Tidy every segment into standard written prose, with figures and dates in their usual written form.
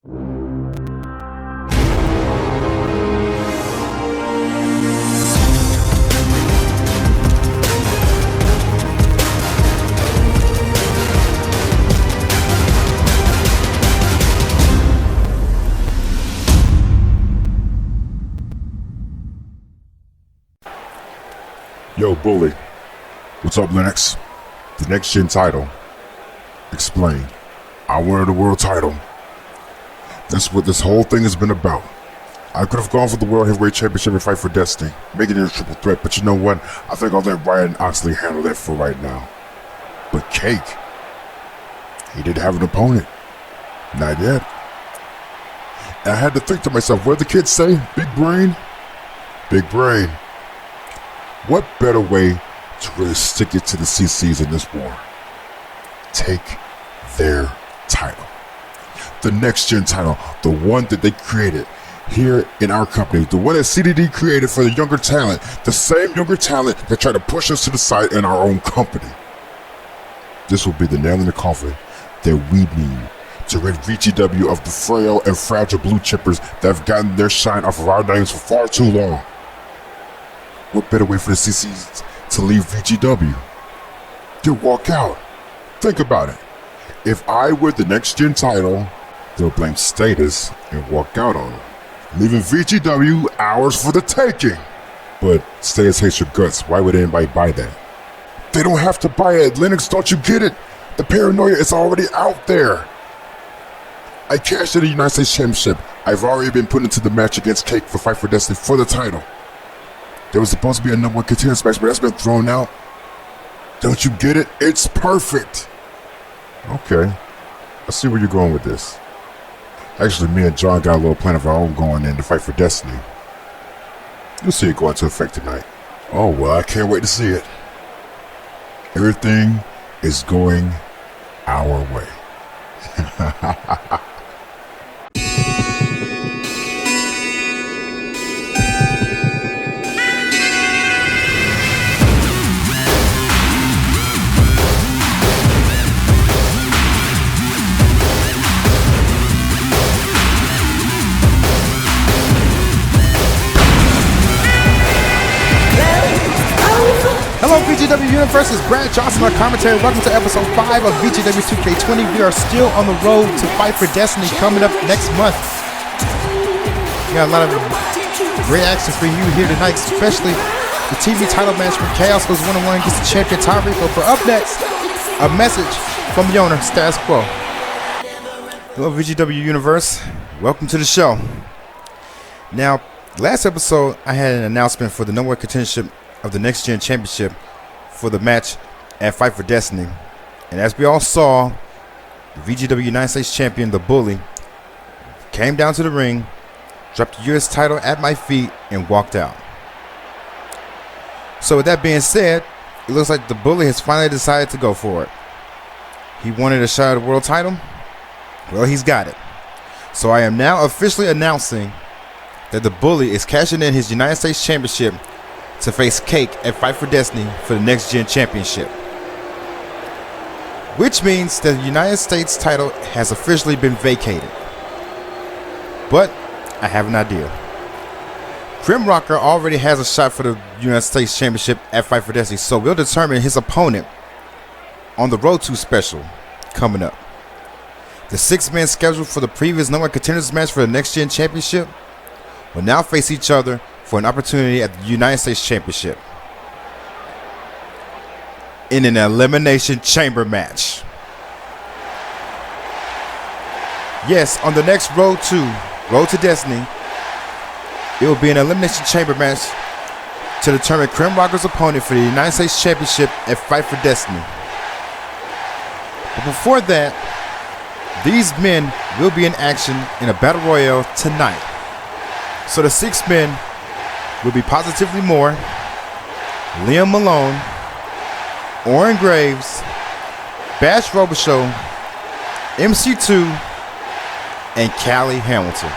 Yo, Bully. What's up, Lennox? The next gen title. Explain. I wanted the world title. That's what this whole thing has been about. I could have gone for the World Heavyweight Championship and Fight for Destiny, making it a triple threat, but you know what? I think I'll let Ryan Oxley handle that for right now. But Cake, he didn't have an opponent. Not yet. And I had to think to myself, what do the kids say? Big brain? Big brain. What better way to really stick it to the CCs in this war? Take their title. The next gen title, the one that they created here in our company, the one that CDD created for the younger talent, the same younger talent that tried to push us to the side in our own company. This will be the nail in the coffin that we need to rid VGW of the frail and fragile blue chippers that have gotten their shine off of our names for far too long. What better way for the CCs to leave VGW? To walk out. Think about it. If I were the next gen title, they'll blame Status and walk out on him, leaving VGW ours for the taking. But Status hates your guts. Why would anybody buy that? They don't have to buy it. Lennox, don't you get it? The paranoia is already out there. I cashed in the United States Championship. I've already been put into the match against Cake for Fight for Destiny for the title. There was supposed to be a number one contenders match, but that's been thrown out. Don't you get it? It's perfect. Okay. I see where you're going with this. Actually, me and John got a little plan of our own going in to Fight for Destiny. You'll see it go into effect tonight. Oh, well, I can't wait to see it. Everything is going our way. Hello VGW Universe, it's Brad Johnson on commentary. Welcome to episode 5 of VGW2K20. We are still on the road to Fight for Destiny coming up next month. We got a lot of great action for you here tonight, especially the TV title match where Chaos goes 1-1 against the champion Tom Rico. For up next, a message from the owner, Status Quo. Hello VGW Universe, welcome to the show. Now, last episode I had an announcement for the number one contendership of the Next Gen Championship for the match at Fight for Destiny. And as we all saw, the VGW United States Champion, the Bully, came down to the ring, dropped the US title at my feet, and walked out. So with that being said, it looks like the Bully has finally decided to go for it. He wanted a shot at the world title. Well, he's got it. So I am now officially announcing that the Bully is cashing in his United States Championship to face Cake at Fight for Destiny for the Next Gen Championship. Which means that the United States title has officially been vacated. But I have an idea. Grim Rocker already has a shot for the United States Championship at Fight for Destiny, so we'll determine his opponent on the Road to special coming up. The 6 men scheduled for the previous number one contenders match for the Next Gen Championship will now face each other for an opportunity at the United States Championship in an elimination chamber match. Yes, on the next Road to Destiny, it will be an elimination chamber match to determine Grim Rocker's opponent for the United States Championship at Fight for Destiny. But before that, these men will be in action in a battle royale tonight. So the 6 men will be Positively More, Liam Malone, Oren Graves, Bash Robichaux, MC2, and Callie Hamilton.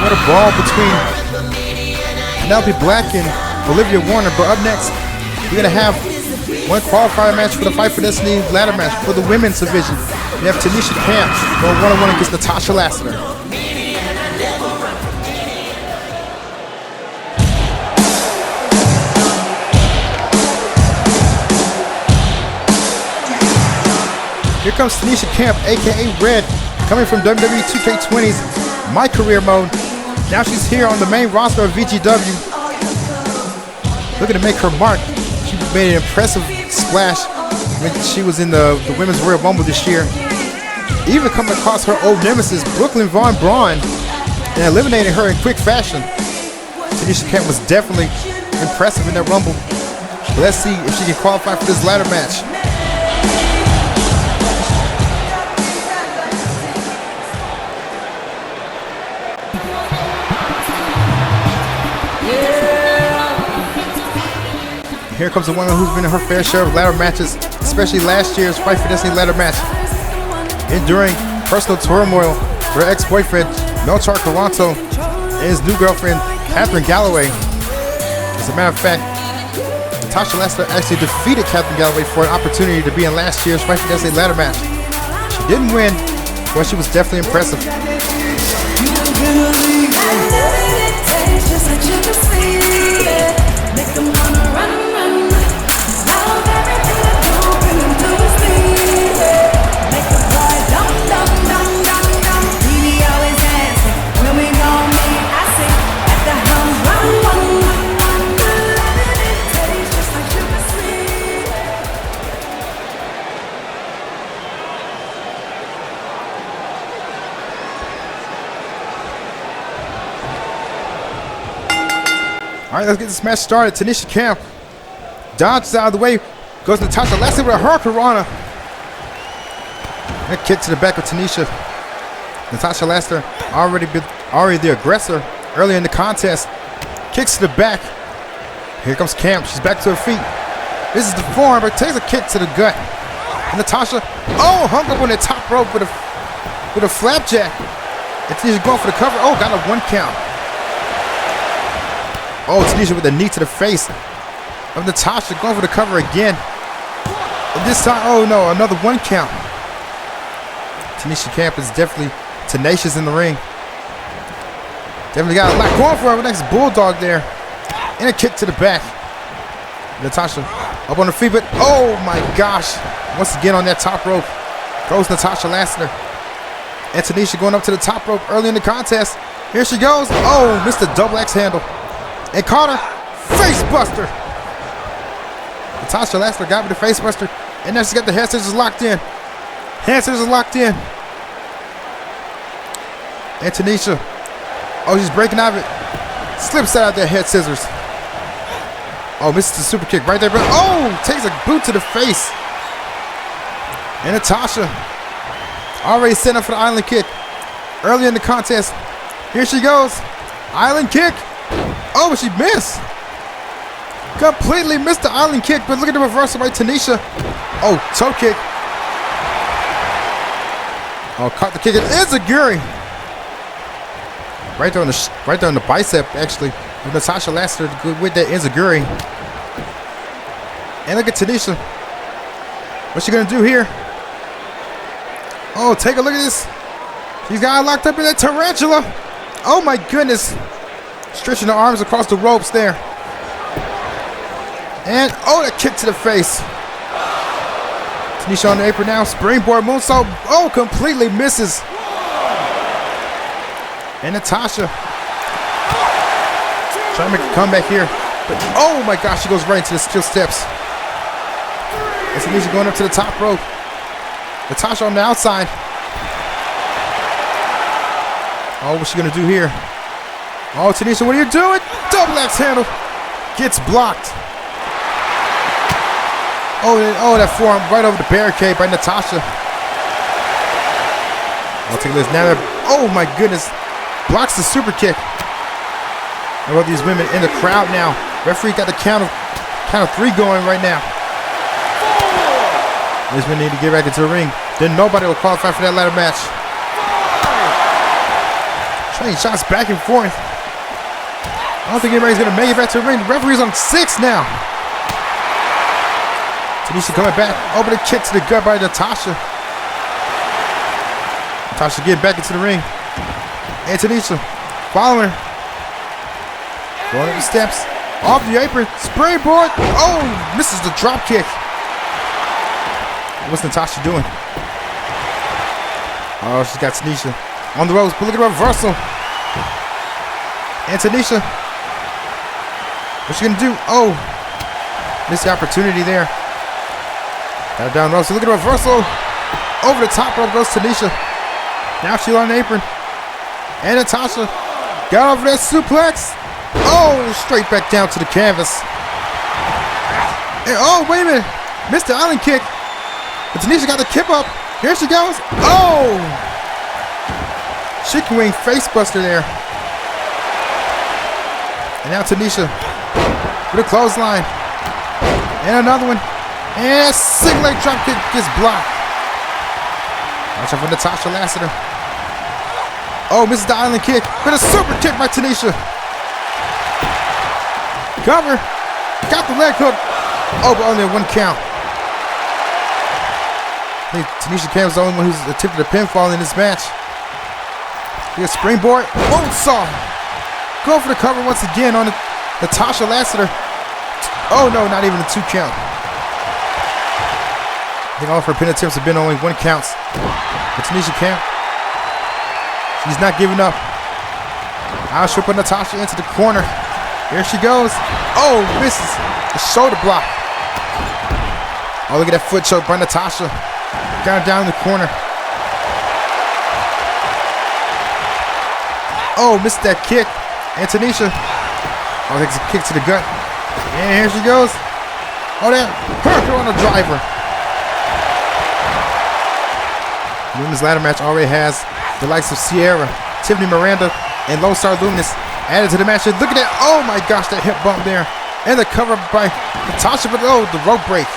What a brawl between Penelope Black and Olivia Warner. But up next, we're going to have one qualifier match for the Fight for Destiny ladder match for the women's division. We have Tanisha Camp going one-on-one against Natasha Lassiter. Here comes Tanisha Camp, aka Red, coming from WWE2K20's My Career Mode. Now she's here on the main roster of VGW, looking to make her mark. She made an impressive splash when she was in the Women's Royal Rumble this year, even coming across her old nemesis, Brooklyn Von Braun, and eliminating her in quick fashion. Tanisha Camp was definitely impressive in that Rumble. But let's see if she can qualify for this ladder match. Here comes a woman who's been in her fair share of ladder matches, especially last year's Fight for Destiny ladder match, enduring personal turmoil for her ex-boyfriend Melchar Caranto and his new girlfriend Catherine Galloway. As a matter of fact, Natasha Lassiter actually defeated Catherine Galloway for an opportunity to be in last year's Fight for Destiny ladder match. She didn't win, but she was definitely impressive. All right, let's get this match started. Tanisha Camp dodges out of the way, goes to Natasha Lashley with a hurricanrana. And a kick to the back of Tanisha. Natasha Lashley already the aggressor earlier in the contest. Kicks to the back. Here comes Camp. She's back to her feet. This is the form, but takes a kick to the gut. And Natasha, hung up on the top rope with a flapjack. And Tanisha going for the cover. Oh, got a 1 count. Oh, Tanisha with a knee to the face of Natasha, going for the cover again. And this time, oh no, another 1 count. Tanisha Camp is definitely tenacious in the ring. Definitely got a lot going for her. Next bulldog there. And a kick to the back. Natasha up on her feet, but oh my gosh. Once again on that top rope goes Natasha Lashley. And Tanisha going up to the top rope early in the contest. Here she goes. Oh, missed the double axe handle. And caught her face buster. Natasha Lashley got me the face buster. And now she's got the head scissors locked in. Hand scissors locked in. And Tanisha. Oh, she's breaking out of it. Slips out of their head scissors. Oh, misses the super kick right there. But oh, takes a boot to the face. And Natasha already set up for the island kick. Early in the contest. Here she goes. Island kick. Oh, but she missed. Completely missed the island kick, but look at the reversal by Tanisha. Oh, toe kick. Oh, caught the kick. It is a Enziguri. Right there on the bicep, actually. With Natasha Lashley with that Enziguri. And look at Tanisha. What's she gonna do here? Oh, take a look at this. She's got her locked up in that tarantula. Oh my goodness. Stretching her arms across the ropes there. And, oh, that kick to the face. Tanisha on the apron now. Springboard moonsault. Oh, completely misses. And Natasha trying to make a comeback here. But, oh my gosh, she goes right into the steel steps. And Tanisha going up to the top rope. Natasha on the outside. Oh, what's she going to do here? Oh, Tanisha, what are you doing? Double axe handle. Gets blocked. Oh, that forearm right over the barricade by Natasha. I'll take this now. Oh, my goodness. Blocks the super kick. I love these women in the crowd now. Referee got the count of 3 going right now. These men need to get back into the ring. Then nobody will qualify for that ladder match. Trading shots back and forth. I don't think anybody's going to make it back to the ring. The referee's on 6 now. Tanisha coming back. Over the kick to the gut by Natasha. Natasha getting back into the ring. And Tanisha following her. Going up the steps. Off the apron. Springboard. Oh, misses the drop kick. What's Natasha doing? Oh, she's got Tanisha on the ropes. But look at the reversal. And Tanisha. What's she gonna do? Oh, missed the opportunity there. Got it down low. So look at the reversal. Over the top rope goes Tanisha. Now she's on the apron. And Natasha got over that suplex. Oh, straight back down to the canvas. And, oh, wait a minute. Missed the island kick. But Tanisha got the kip up. Here she goes. Oh! Chicken wing face buster there. And now Tanisha with a clothesline. And another one. And a single leg drop kick gets blocked. Watch out for Natasha Lashley. Oh, misses the island kick. But a super kick by Tanisha. Cover. Got the leg hook. Oh, but only a 1 count. I think Tanisha Camp's the only one who's attempted a pinfall in this match. The springboard. Moonsault. Go for the cover once again on Natasha Lassiter. Oh no, not even a 2 count. I think all of her pin attempts have been only 1 counts. But Tanisha Camp, she's not giving up. Now she'll put Natasha into the corner. Here she goes. Oh, misses. The shoulder block. Oh, look at that foot choke by Natasha. Down in the corner. Oh, missed that kick. And Tanisha. Oh, takes a kick to the gut. And here she goes. Oh, that hurt her on the driver. The women's ladder match already has the likes of Sierra, Tiffany Miranda, and Lone Star Luminous added to the match. Look at that. Oh my gosh, that hip bump there. And the cover by Natasha, but oh, the rope break.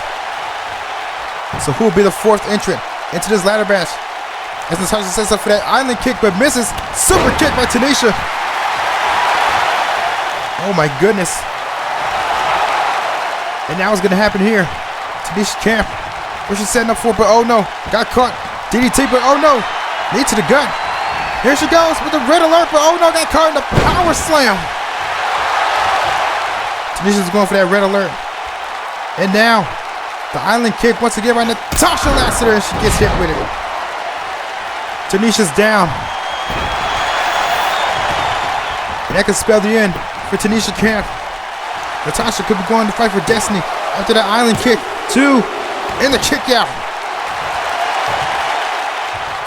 So who will be the 4th entrant into this ladder match? As Natasha sets up for that island kick, but misses. Super kick by Tanisha. Oh my goodness. And now what's going to happen here? Tanisha Camp. What's she setting up for? But oh no, got caught. DDT, but oh no. Knee to the gut. Here she goes with the red alert, but oh no, got caught in the power slam. Tanisha's going for that red alert. And now, the island kick once again by Natasha Lassiter, and she gets hit with it. Tanisha's down. And that could spell the end for Tanisha Camp. Natasha could be going to fight for destiny after that island kick. 2, and the kick out.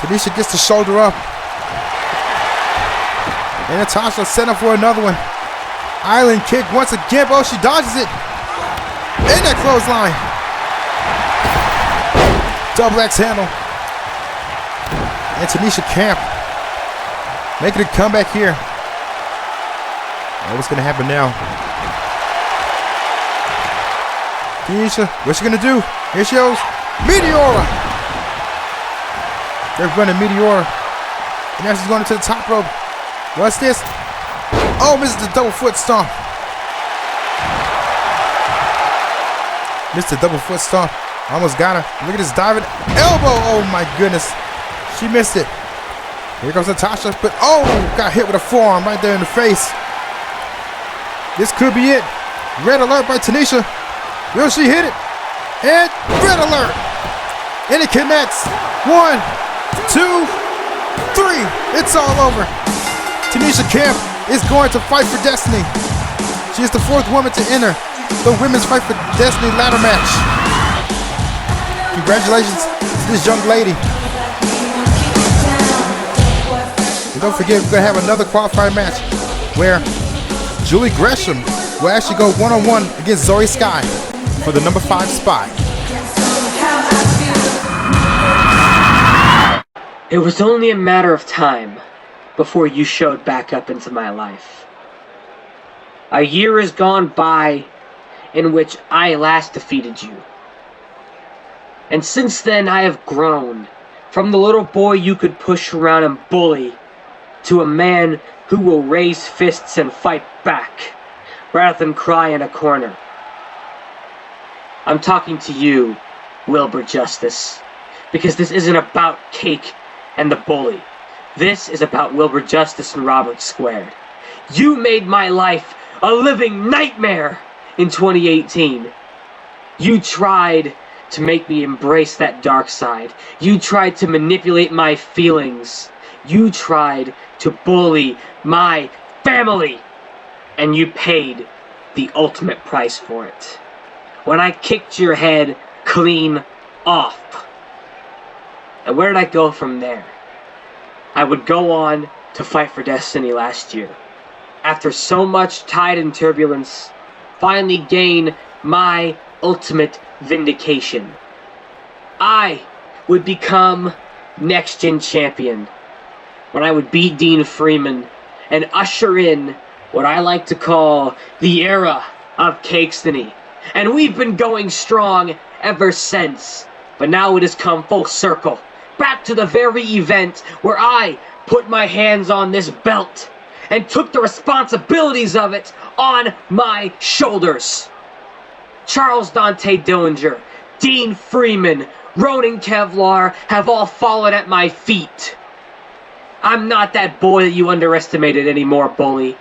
Tanisha gets the shoulder up. And Natasha set up for another one. Island kick once again. Oh, she dodges it. And that clothesline. Double X handle. And Tanisha Camp making a comeback here. Oh, what's going to happen now? Tanisha, what's she going to do? Here she goes. Meteora. They're running Meteora. And now she's going to the top rope. What's this? Oh, misses the double foot stomp. Missed the double foot stomp. Almost got her. Look at this diving elbow. Oh my goodness. She missed it. Here comes Natasha. But oh, got hit with a forearm right there in the face. This could be it. Red alert by Tanisha. Will she hit it? And red alert. And it connects. 1, 2, 3. It's all over. Tanisha Camp is going to fight for destiny. She is the 4th woman to enter the Women's Fight for Destiny ladder match. Congratulations to this young lady. And don't forget, we're going to have another qualifying match where Julie Gresham will actually go one-on-one against Zoe Sky for the number 5 spot. It was only a matter of time before you showed back up into my life. A year has gone by in which I last defeated you. And since then I have grown from the little boy you could push around and bully to a man who will raise fists and fight back rather than cry in a corner. I'm talking to you, Wilbur Justice, because this isn't about Cake and the bully. This is about Wilbur Justice and Robert Squared. You made my life a living nightmare in 2018. You tried to make me embrace that dark side. You tried to manipulate my feelings. You tried to bully my family. And you paid the ultimate price for it. When I kicked your head clean off. And where did I go from there? I would go on to fight for destiny last year. After so much tide and turbulence, finally gain my ultimate vindication. I would become Next Gen Champion when I would beat Dean Freeman and usher in what I like to call the era of Cakestony. And we've been going strong ever since. But now it has come full circle. Back to the very event where I put my hands on this belt and took the responsibilities of it on my shoulders. Charles Dante Dillinger, Dean Freeman, Ronan Kevlar have all fallen at my feet. I'm not that boy that you underestimated anymore, bully.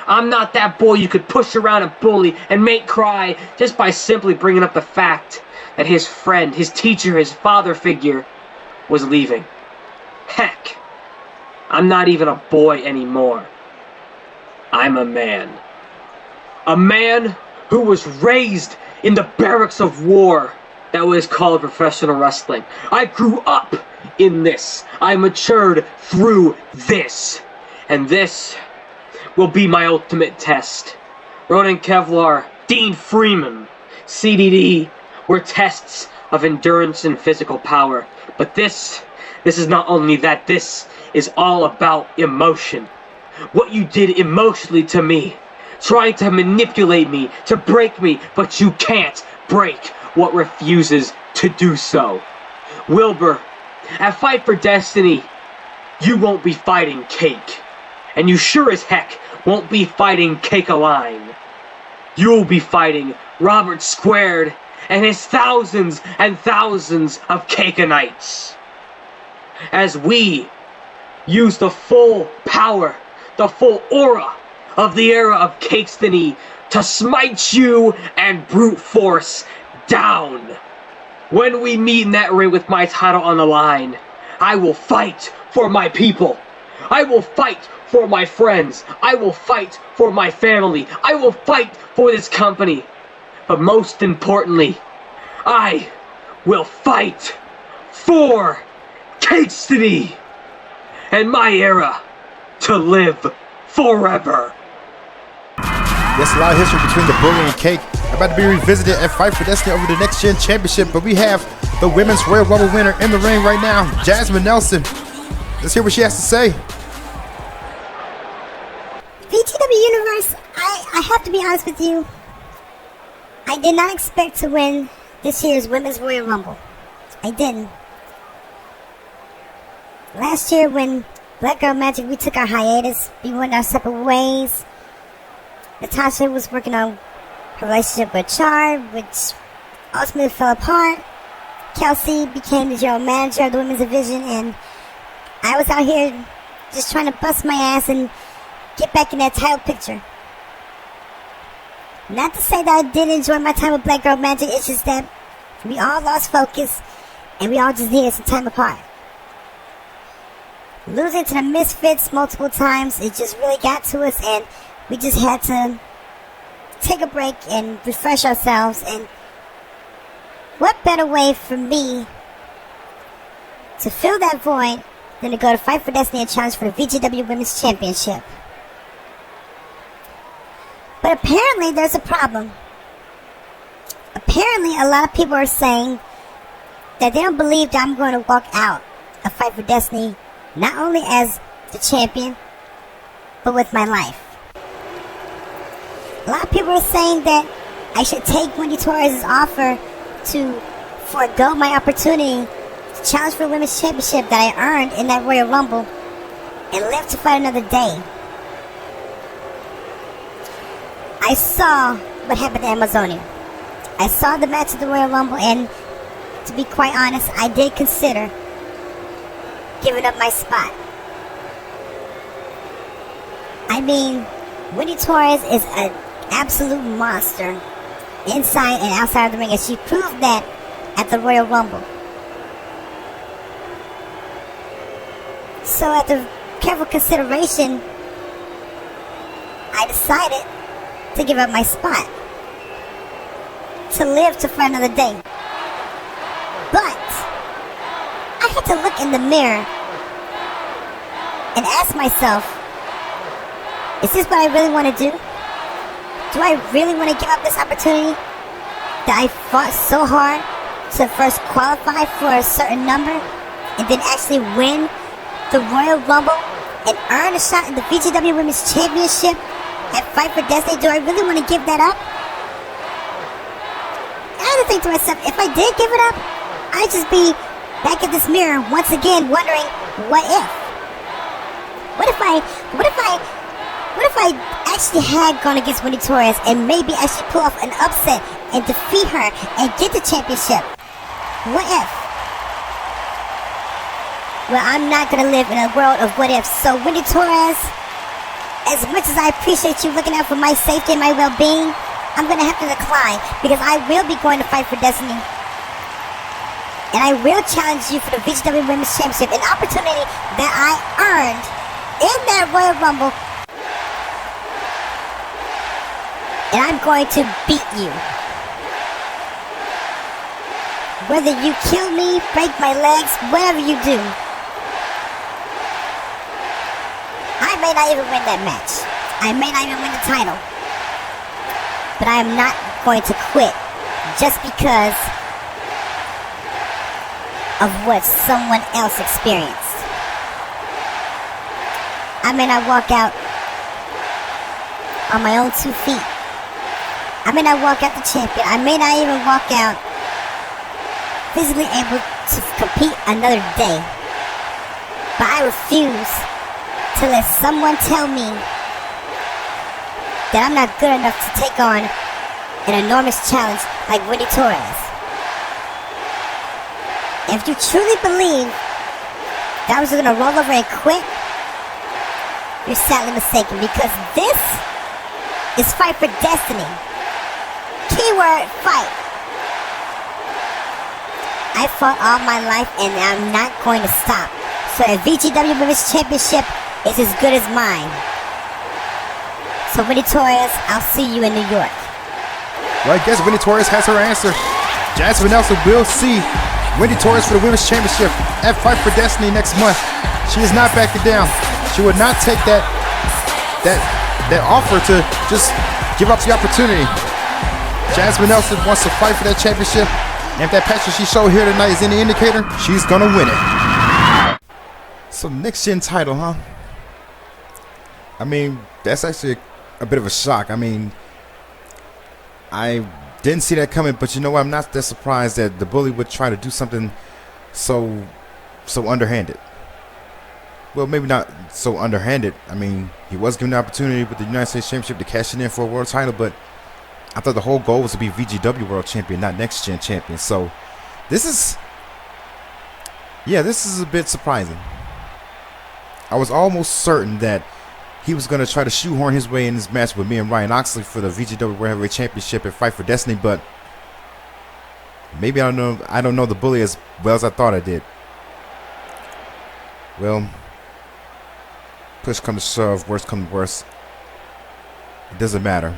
I'm not that boy you could push around and bully and make cry just by simply bringing up the fact that his friend, his teacher, his father figure was leaving. Heck, I'm not even a boy anymore. I'm a man. A man who was raised in the barracks of war that was called professional wrestling. I grew up in this. I matured through this. And this will be my ultimate test. Ronan Kevlar, Dean Freeman, CDD were tests of endurance and physical power. But this is not only that, this is all about emotion. What you did emotionally to me, trying to manipulate me, to break me, but you can't break what refuses to do so. Wilbur, at Fight for Destiny, you won't be fighting Cake. And you sure as heck won't be fighting Cake-A-Line. You'll be fighting Robert Squared and his thousands and thousands of Cake-A-Knights. As we use the full power, the full aura of the era of Cakestony to smite you and brute force down. When we meet in that ring with my title on the line, I will fight for my people. I will fight for my friends. I will fight for my family. I will fight for this company. But most importantly, I will fight for Cakestony and my era to live forever. Yes, a lot of history between the Bully and Cake. About to be revisited at Fight for Destiny over the Next Gen Championship, but we have the Women's Royal Rumble winner in the ring right now, Jasmine Nelson. Let's hear what she has to say. VGW Universe, I have to be honest with you. I did not expect to win this year's Women's Royal Rumble. I didn't. Last year when Black Girl Magic, we took our hiatus. We went our separate ways. Natasha was working on her relationship with Char, which ultimately fell apart. Kelsey became the general manager of the women's division, and I was out here just trying to bust my ass and get back in that title picture. Not to say that I didn't enjoy my time with Black Girl Magic, it's just that we all lost focus and we all just needed some time apart. Losing to the Misfits multiple times, it just really got to us, and we just had to take a break and refresh ourselves. And what better way for me to fill that void than to go to Fight for Destiny and challenge for the VGW Women's Championship? But apparently there's a problem. Apparently a lot of people are saying that they don't believe that I'm going to walk out of Fight for Destiny not only as the champion, but with my life. A lot of people are saying that I should take Wendy Torres' offer to forego my opportunity to challenge for the Women's Championship that I earned in that Royal Rumble and live to fight another day. I saw what happened to Amazonia. I saw the match at the Royal Rumble, and to be quite honest, I did consider giving up my spot. I mean, Wendy Torres is an absolute monster inside and outside of the ring, and she proved that at the Royal Rumble. So after careful consideration, I decided to give up my spot to live to fight another day. But I had to look in the mirror and ask myself, is this what I really want to do? Do I really want to give up this opportunity that I fought so hard to first qualify for a certain number and then actually win the Royal Rumble and earn a shot in the VGW Women's Championship at Fight for Destiny? Do I really want to give that up? I had to think to myself, if I did give it up, I'd just be back at this mirror once again wondering, what if? What if I actually had gone against Wendy Torres and maybe actually pull off an upset and defeat her and get the championship? What if? Well, I'm not going to live in a world of what ifs. So, Wendy Torres, as much as I appreciate you looking out for my safety and my well-being, I'm going to have to decline because I will be going to Fight for Destiny. And I will challenge you for the VGW Women's Championship, an opportunity that I earned in that Royal Rumble. And I'm going to beat you. Whether you kill me, break my legs, whatever you do. I may not even win that match. I may not even win the title. But I am not going to quit just because of what someone else experienced. I may not walk out on my own 2 feet. I may not walk out the champion. I may not even walk out physically able to compete another day. But I refuse to let someone tell me that I'm not good enough to take on an enormous challenge like Wendy Torres. If you truly believe that I was going to roll over and quit, you're sadly mistaken, because this is Fight for Destiny. Keyword, fight. I fought all my life and I'm not going to stop. So the VGW Women's Championship is as good as mine. So Wendy Torres, I'll see you in New York. Well, I guess Wendy Torres has her answer. Jasmine Nelson will see Wendy Torres for the Women's Championship at Fight for Destiny next month. She is not backing down. She would not take that offer to just give up the opportunity. Jasmine Nelson wants to fight for that championship, and if that passion she showed here tonight is any indicator, she's gonna win it. So next gen title, huh? I mean, that's actually a bit of a shock. I mean, I didn't see that coming, but you know what? I'm not that surprised that the Bully would try to do something so underhanded. Well, maybe not so underhanded. I mean, he was given the opportunity with the United States Championship to cash it in for a world title, but I thought the whole goal was to be VGW World Champion, not Next Gen Champion. So this is a bit surprising. I was almost certain that he was going to try to shoehorn his way in this match with me and Ryan Oxley for the VGW World Heavyweight Championship at Fight for Destiny, but maybe I don't know the Bully as well as I thought I did. Well, push come to shove, worst come to worst, it doesn't matter.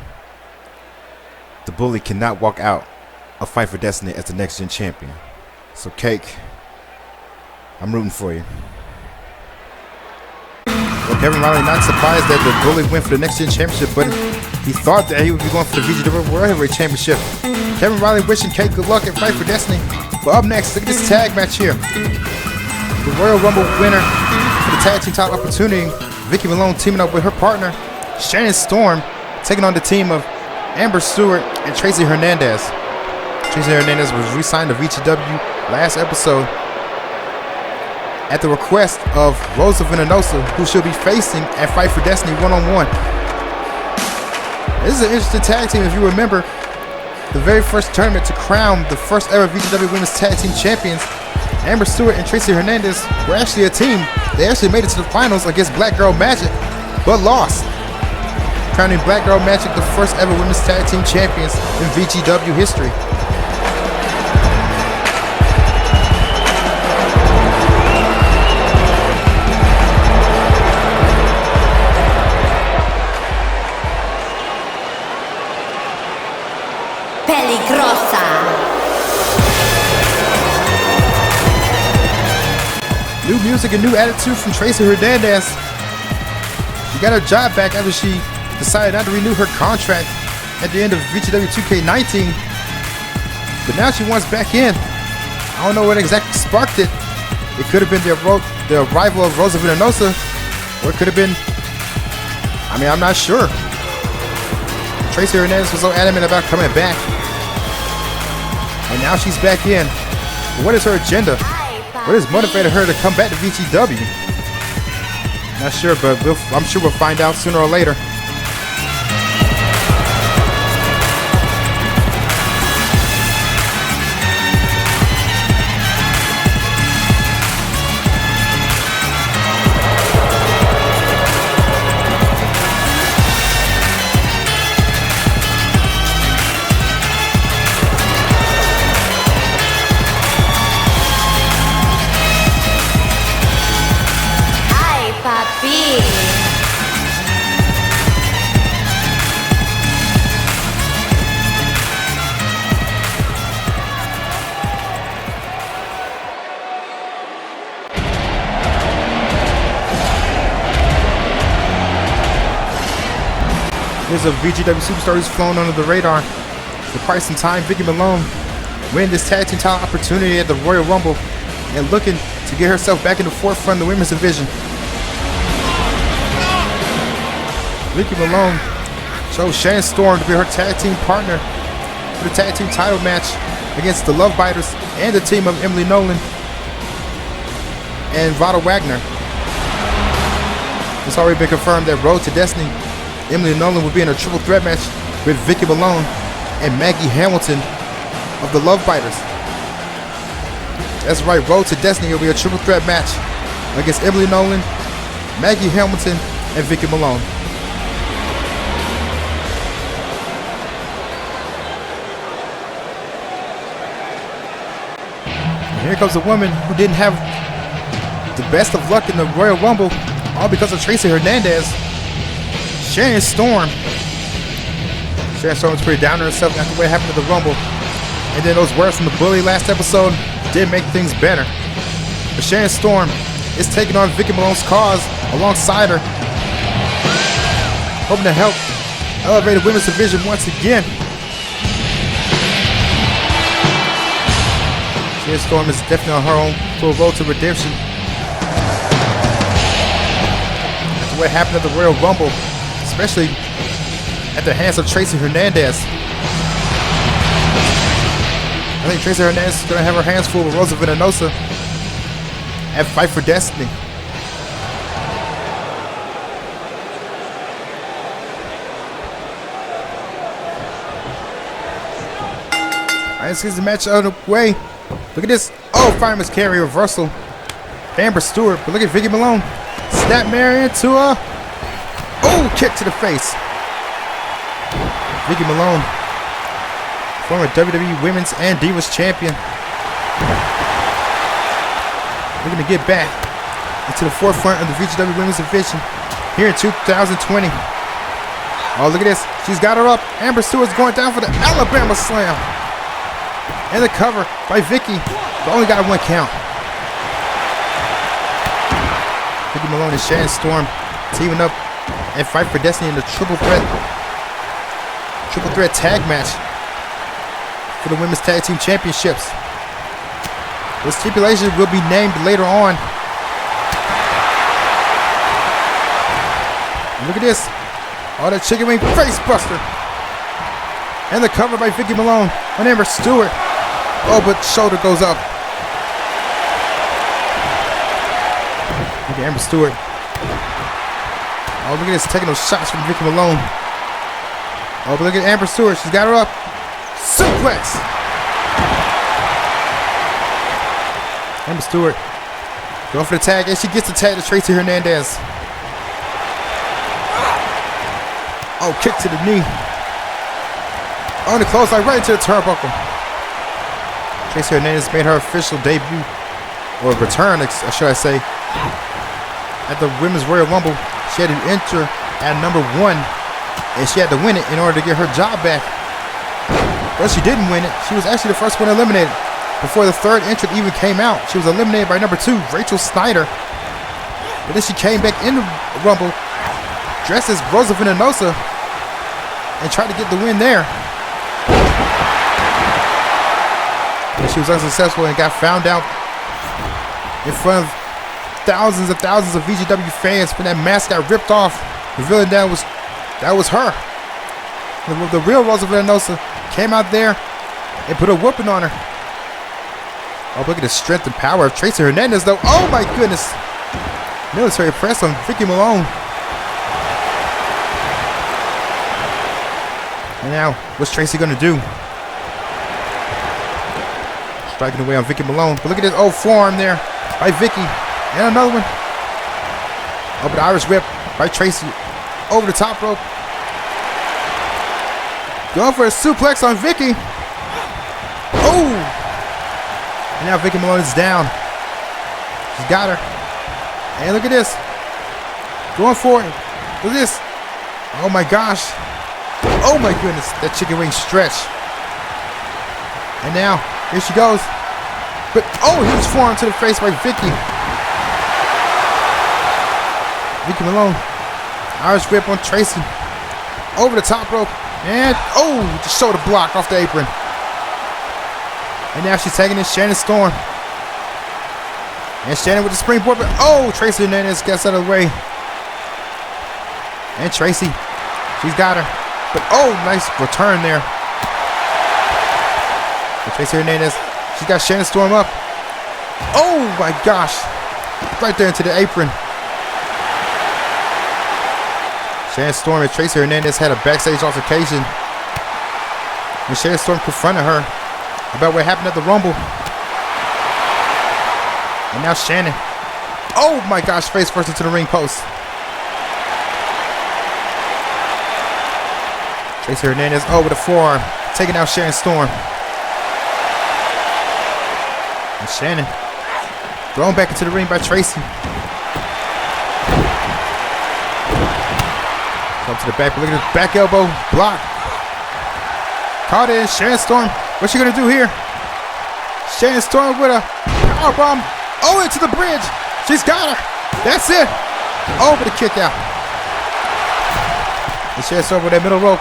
The Bully cannot walk out of Fight for Destiny as the Next Gen Champion. So Cake, I'm rooting for you. Well, Kevin Riley not surprised that the Bully went for the Next Gen Championship, but he thought that he would be going for the VGW World Heavyweight Championship. Kevin Riley wishing Cake good luck at Fight for Destiny. But up next, look at this tag match here. The Royal Rumble winner for the tag team title opportunity, Vicky Malone teaming up with her partner, Shannon Storm, taking on the team of Amber Stewart and Tracy Hernandez. Tracy Hernandez was re-signed to VGW last episode at the request of Rosa Venenosa, who she'll be facing at Fight for Destiny one-on-one. This is an interesting tag team. If you remember, the very first tournament to crown the first ever VGW Women's Tag Team Champions, Amber Stewart and Tracy Hernandez were actually a team. They actually made it to the finals against Black Girl Magic, but lost, crowning Black Girl Magic the first ever Women's Tag Team Champions in VGW history. New music and new attitude from Tracy Hernandez. She got her job back after she decided not to renew her contract at the end of VGW2K19. But now she wants back in. I don't know what exactly sparked it. It could have been the arrival of Rosa Venenosa, or it could have been, I'm not sure. Tracy Hernandez was so adamant about coming back, and now she's back in. What is her agenda? What has motivated her to come back to VGW? Not sure, but I'm sure we'll find out sooner or later. Here's a VGW superstar who's flown under the radar. For quite some time, Vicky Malone winning this tag team title opportunity at the Royal Rumble and looking to get herself back in the forefront of the women's division. Vicky Malone chose Shannon Storm to be her tag team partner for the tag team title match against the Love Biters and the team of Emily Nolan and Vada Wagner. It's already been confirmed that Road to Destiny, Emily Nolan will be in a triple threat match with Vicky Malone and Maggie Hamilton of the Love Biters. That's right, Road to Destiny will be a triple threat match against Emily Nolan, Maggie Hamilton, and Vicky Malone. And here comes a woman who didn't have the best of luck in the Royal Rumble, all because of Tracy Hernandez. Shannon Storm. Shannon Storm was pretty down on herself after what happened to the Rumble. And then those words from the Bully last episode did make things better. But Shannon Storm is taking on Vicky Malone's cause alongside her, hoping to help elevate the women's division once again. Shannon Storm is definitely on her own full road to redemption. After what happened at the Royal Rumble, especially at the hands of Tracy Hernandez. I think Tracy Hernandez is going to have her hands full with Rosa Venenosa at Fight for Destiny. Alright, let's get the match out of the way. Look at this. Oh, fireman's carry reversal. Amber Stewart, but look at Vicky Malone. Snap Mary into a kick to the face. Vicky Malone, former WWE Women's and Divas Champion, looking to get back into the forefront of the VGW Women's Division here in 2020. Oh, look at this. She's got her up. Amber Stewart's going down for the Alabama Slam. And the cover by Vicky, but only got one count. Vicky Malone and Shannon Storm teaming up and Fight for Destiny in the triple threat tag match for the Women's Tag Team Championships. The stipulation will be named later on. And look at this. Oh, that chicken wing face buster. And the cover by Vicky Malone on Amber Stewart. Oh, but shoulder goes up. Look at Amber Stewart. Oh, look at this, taking those shots from Vicky Malone. Oh, but look at Amber Stewart. She's got her up. Suplex. Amber Stewart going for the tag, and she gets the tag to Tracy Hernandez. Oh, kick to the knee. On the clothesline, right into the turnbuckle. Tracy Hernandez made her official debut, or return, should I say, at the Women's Royal Rumble. She had to enter at number 1, and she had to win it in order to get her job back. But she didn't win it. She was actually the first one eliminated. Before the third entrant even came out, she was eliminated by number 2, Rachel Snyder. But then she came back in the Rumble, dressed as Rosa Venenosa, and tried to get the win there. But she was unsuccessful and got found out in front of thousands and thousands of VGW fans when that mask got ripped off, revealing that was her. The real Rosa Venenosa came out there and put a whooping on her. Oh, look at the strength and power of Tracy Hernandez, though. Oh my goodness! Military press on Vicky Malone. And now, what's Tracy gonna do? Striking away on Vicky Malone. But look at this old forearm there by Vicky. And another one. Oh, but the Irish whip by Tracy over the top rope. Going for a suplex on Vicky. Oh! And now Vicky Malone is down. She's got her. And look at this. Going for it. Look at this. Oh my gosh. Oh my goodness. That chicken wing stretch. And now, here she goes. But, oh, he was forearm to the face by Vicky. Vicky Malone. Irish whip on Tracy. Over the top rope. And, oh, the shoulder block off the apron. And now she's taking in Shannon Storm. And Shannon with the springboard. But, oh, Tracy Hernandez gets out of the way. And Tracy. She's got her. But, oh, nice return there. And Tracy Hernandez. She's got Shannon Storm up. Oh, my gosh. Right there into the apron. Shannon Storm and Tracy Hernandez had a backstage altercation. And Shannon Storm confronted her about what happened at the Rumble. And now Shannon. Oh my gosh, face first into the ring post. Tracy Hernandez, oh, with a forearm. Taking out Shannon Storm. And Shannon thrown back into the ring by Tracy. Come to the back, but look at this back elbow block. Caught in, Shannon Storm. What's she gonna do here? Shannon Storm with a powerbomb. Oh, into the bridge. She's got her. That's it. Over the kick out. And Shannon Storm with that middle rope.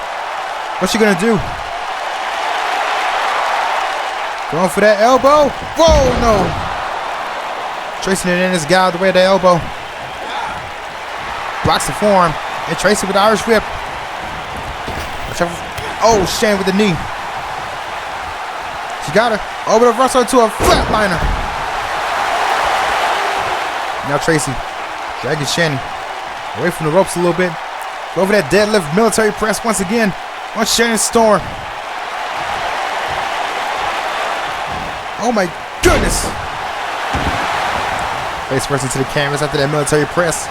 What's she gonna do? Going for that elbow. Whoa, no. Tracy Hernandez got out of the way of the elbow. Blocks the forearm. And Tracy with the Irish whip. Oh, Shannon with the knee. She got her. Over the wrestler to a flatliner. Now Tracy dragging Shannon away from the ropes a little bit. Go over that deadlift military press once again on Shannon Storm. Oh my goodness. Face first into the cameras after that military press.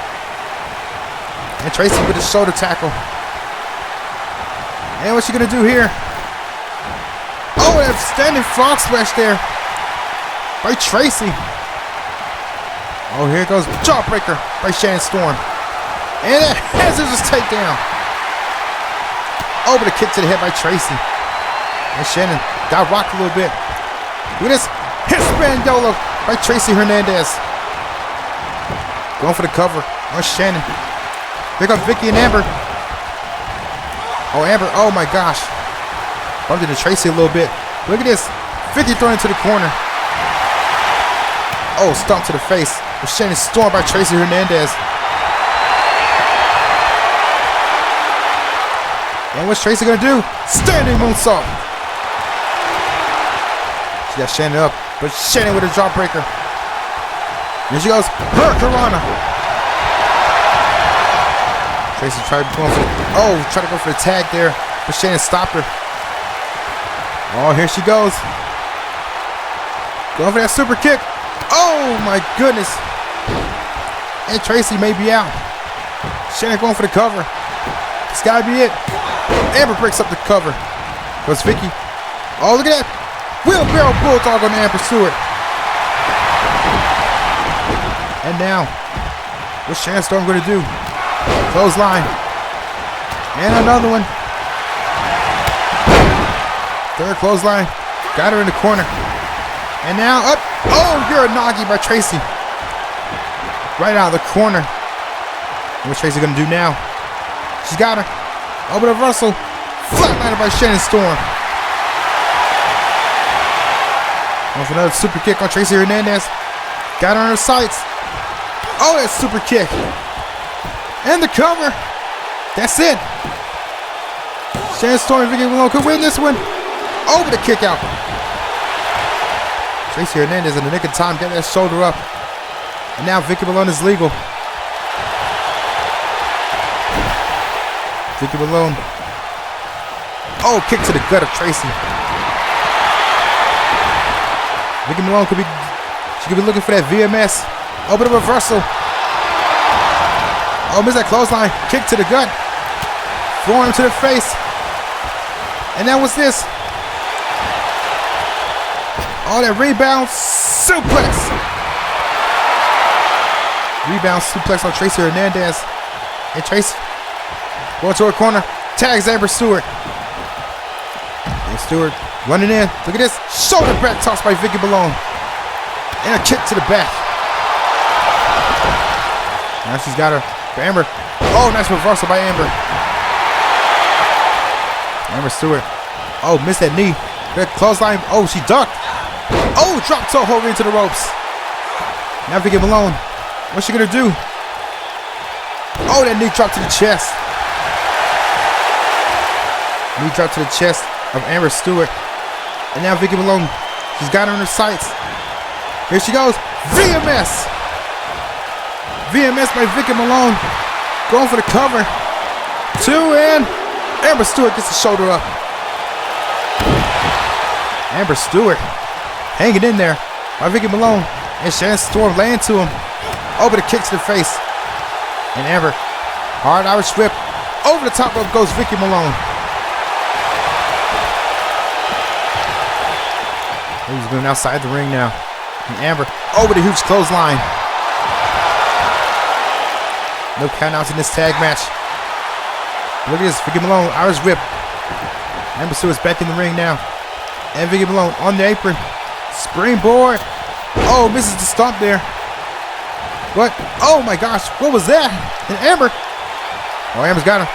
And Tracy with the shoulder tackle. And what's she gonna do here? Oh, that standing frog splash there by Tracy. Oh, here goes jawbreaker by Shannon Storm. And a scissors takedown. Over the kick to the head by Tracy. And Shannon got rocked a little bit. Look at this Hispaniola by Tracy Hernandez. Going for the cover on Shannon. Here comes Vicky and Amber. Oh, Amber. Oh, my gosh. Bumped into Tracy a little bit. Look at this. Vicky thrown into the corner. Oh, stomp to the face. With Shannon Storm by Tracy Hernandez. And what's Tracy going to do? Standing moonsault. She got Shannon up. But Shannon with a jawbreaker. Here she goes. Hurricanrana. Tracy tried to go for the tag there, but Shannon stopped her. Oh, here she goes. Going for that super kick. Oh my goodness. And Tracy may be out. Shannon going for the cover. It's gotta be it. Amber breaks up the cover. Goes Vicky. Oh, look at that. Wheelbarrow bulldog on Amber Stewart. And now, what's Shannon Storm gonna do? Clothesline. And another one. Third clothesline. Got her in the corner. And now up. Oh, you're a Nagi by Tracy. Right out of the corner. What's Tracy going to do now? She's got her. Over the Russell. Flatliner by Shannon Storm. Going for another super kick on Tracy Hernandez. Got her on her sights. Oh, that super kick. And the cover. That's it. Shannon Storm and Vicky Malone could win this one. Over the kick out. Tracy Hernandez in the nick of time getting that shoulder up. And now Vicky Malone is legal. Vicky Malone. Oh, kick to the gut of Tracy. Vicky Malone could be looking for that VMS. Over the reversal. Oh, missed that clothesline. Kick to the gut. Forearm to the face. And now what's this? Oh, that rebound suplex. Rebound suplex on Tracy Hernandez. Hey, Tracy. Going to her corner. Tags Amber Stewart. And Stewart running in. Look at this. Shoulder back toss by Vicky Malone. And a kick to the back. Now she's got her for Amber. Oh, nice reversal by Amber. Amber Stewart. Oh, missed that knee. Good clothesline. Oh, she ducked. Oh, drop toe hold into the ropes. Now Vicky Malone. What's she gonna do? Oh, that knee drop to the chest. Knee drop to the chest of Amber Stewart. And now Vicky Malone. She's got her in her sights. Here she goes. VMS. VMS by Vicky Malone. Going for the cover. 2 and Amber Stewart gets the shoulder up. Amber Stewart hanging in there by Vicky Malone. And Shannon Storm laying to him. Over the kick to the face. And Amber, hard Irish whip. Over the top rope goes Vicky Malone. He's going outside the ring now. And Amber over the huge clothesline. No countouts in this tag match. Look at this, Vicky Malone, Irish whip. Amber Stewart's back in the ring now. And Vicky Malone on the apron. Springboard. Oh, misses the stomp there. What? Oh my gosh, what was that? And Amber. Oh, Amber's got him.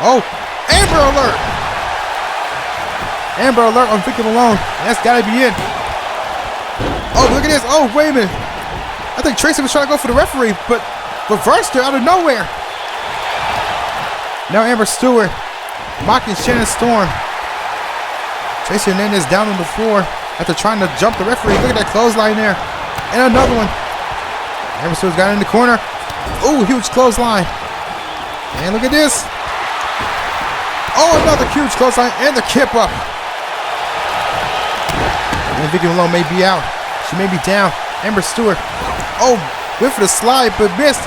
Oh, Amber alert. Amber alert on Vicky Malone. That's gotta be it. Oh, look at this. Oh, wait a minute. I think Tracy was trying to go for the referee, but reversed her out of nowhere. Now Amber Stewart mocking Shannon Storm. Tracy Hernandez down on the floor after trying to jump the referee. Look at that clothesline there. And another one. Amber Stewart's got it in the corner. Ooh, huge clothesline. And look at this. Oh, another huge clothesline and the kip up. And Vicky Malone may be out. She may be down. Amber Stewart. Oh, went for the slide but missed.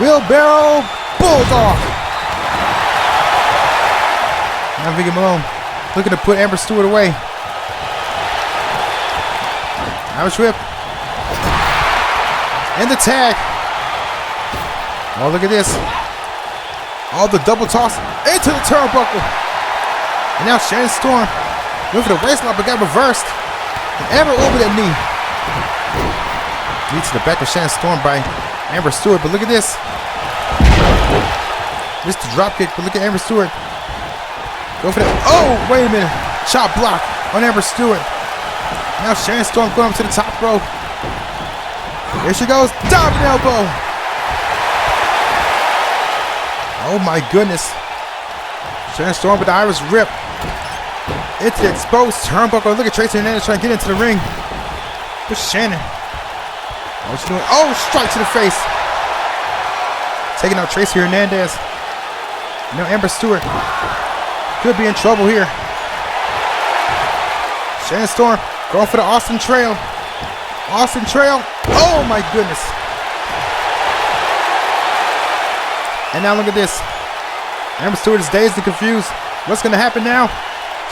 Wheelbarrow Bulldog. Now Vicky Malone looking to put Amber Stewart away. Irish whip. And the tag. Oh, look at this. Oh, the double toss into the turnbuckle. And now Shannon Storm went for the waistlock but got reversed. And Amber over that knee. Knee to the back of Shannon Storm by Amber Stewart. But look at this. Missed the drop kick, but look at Amber Stewart. Go for that. Oh, wait a minute. Chop block on Amber Stewart. Now Shannon Storm going up to the top rope. Here she goes. Diving elbow. Oh my goodness. Shannon Storm with the Irish rip. Into the exposed turnbuckle. Look at Tracy Hernandez trying to get into the ring. Where's Shannon? Oh, she's doing. Oh, strike to the face. Taking out Tracy Hernandez. Now Amber Stewart could be in trouble here. Shannon Storm going for the Austin Trail. Austin Trail. Oh my goodness. And now look at this. Amber Stewart is dazed and confused. What's going to happen now?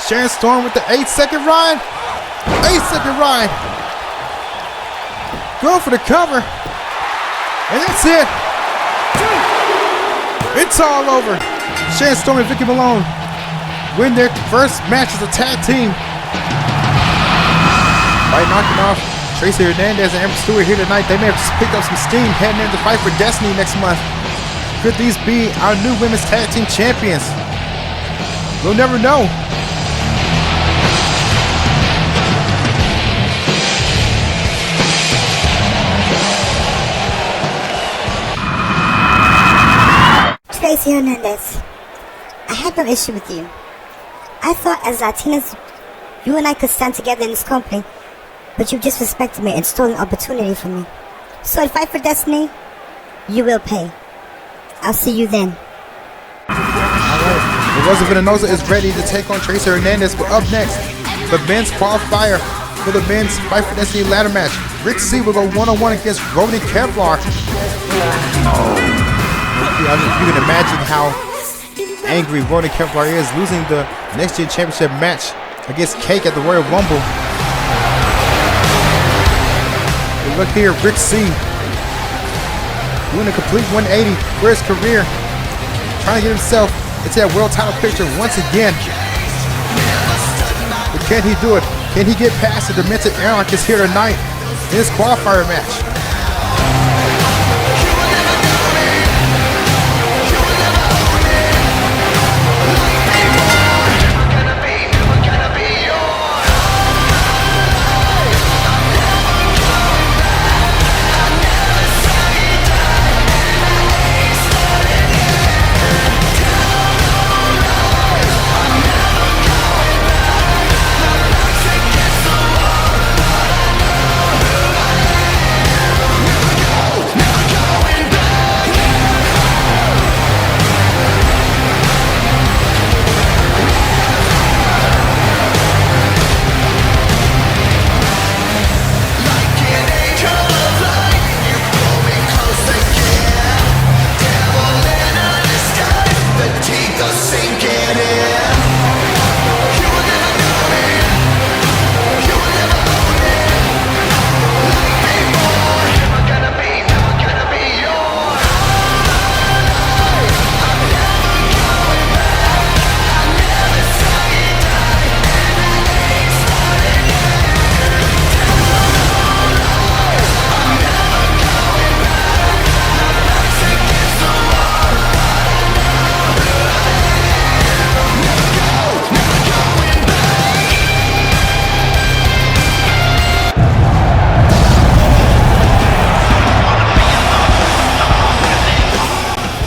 Shannon Storm with the 8-second ride. 8-second ride. Going for the cover. And that's it. It's all over. Shannon Storm and Vicky Malone win their first match as a tag team by knocking off Tracy Hernandez and Amber Stewart here tonight. They may have just picked up some steam heading into the fight for Destiny next month. Could these be our new women's tag team champions? We'll never know. Tracy Hernandez, I had no issue with you. I thought as Latinas, you and I could stand together in this company, but you disrespected me and stole an opportunity from me. So in Fight for Destiny, you will pay. I'll see you then. Alright, Rosa Venenosa is ready to take on Tracy Hernandez, but up next, the men's qualifier for the men's Fight for Destiny ladder match. Rick C will go one-on-one against Ronan Kevlar. You can imagine how angry Ronan Kevlar is losing the Next Gen Championship match against Cake at the Royal Rumble. But look here, Rick C doing a complete 180 for his career, trying to get himself into that world title picture once again. But can he do it? Can he get past the Demented Anarchist here tonight in this qualifier match?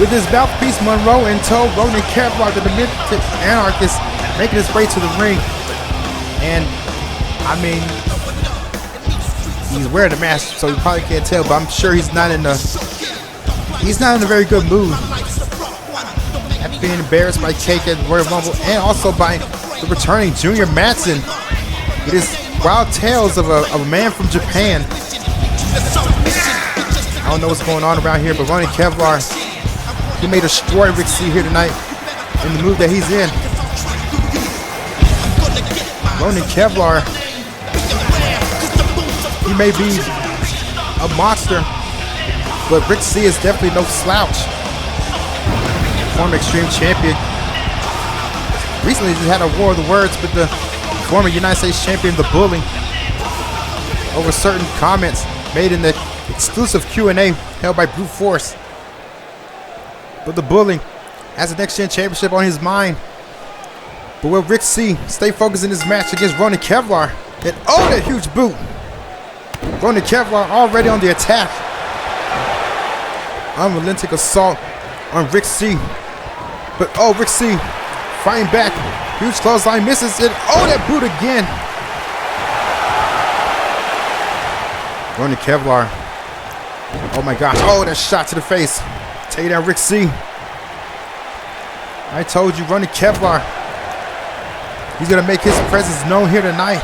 With his mouthpiece Monroe in tow, Ronan Kevlar, the Demented Anarchist, making his way to the ring. And, I mean, he's wearing a mask, so you probably can't tell, but I'm sure he's not in a very good mood. After being embarrassed by Cake at Royal Rumble, and also by the returning Junior Matson with his wild tales of a man from Japan. I don't know what's going on around here, but Ronan Kevlar, he may destroy Rick C here tonight in the mood that he's in. Ronan Kevlar, he may be a monster, but Rick C is definitely no slouch. Former Extreme Champion. Recently just had a war of the words with the former United States Champion, The Bully, over certain comments made in the exclusive Q&A held by Brute Force. But The Bully has the Next Gen Championship on his mind. But will Rick C stay focused in his match against Ronan Kevlar? And oh, that huge boot! Ronan Kevlar already on the attack. Unrelenting assault on Rick C. But oh, Rick C fighting back. Huge clothesline misses it. Oh, that boot again. Ronan Kevlar. Oh my gosh. Oh, that shot to the face. Take down Rick C. I told you, Ronan Kevlar, he's going to make his presence known here tonight.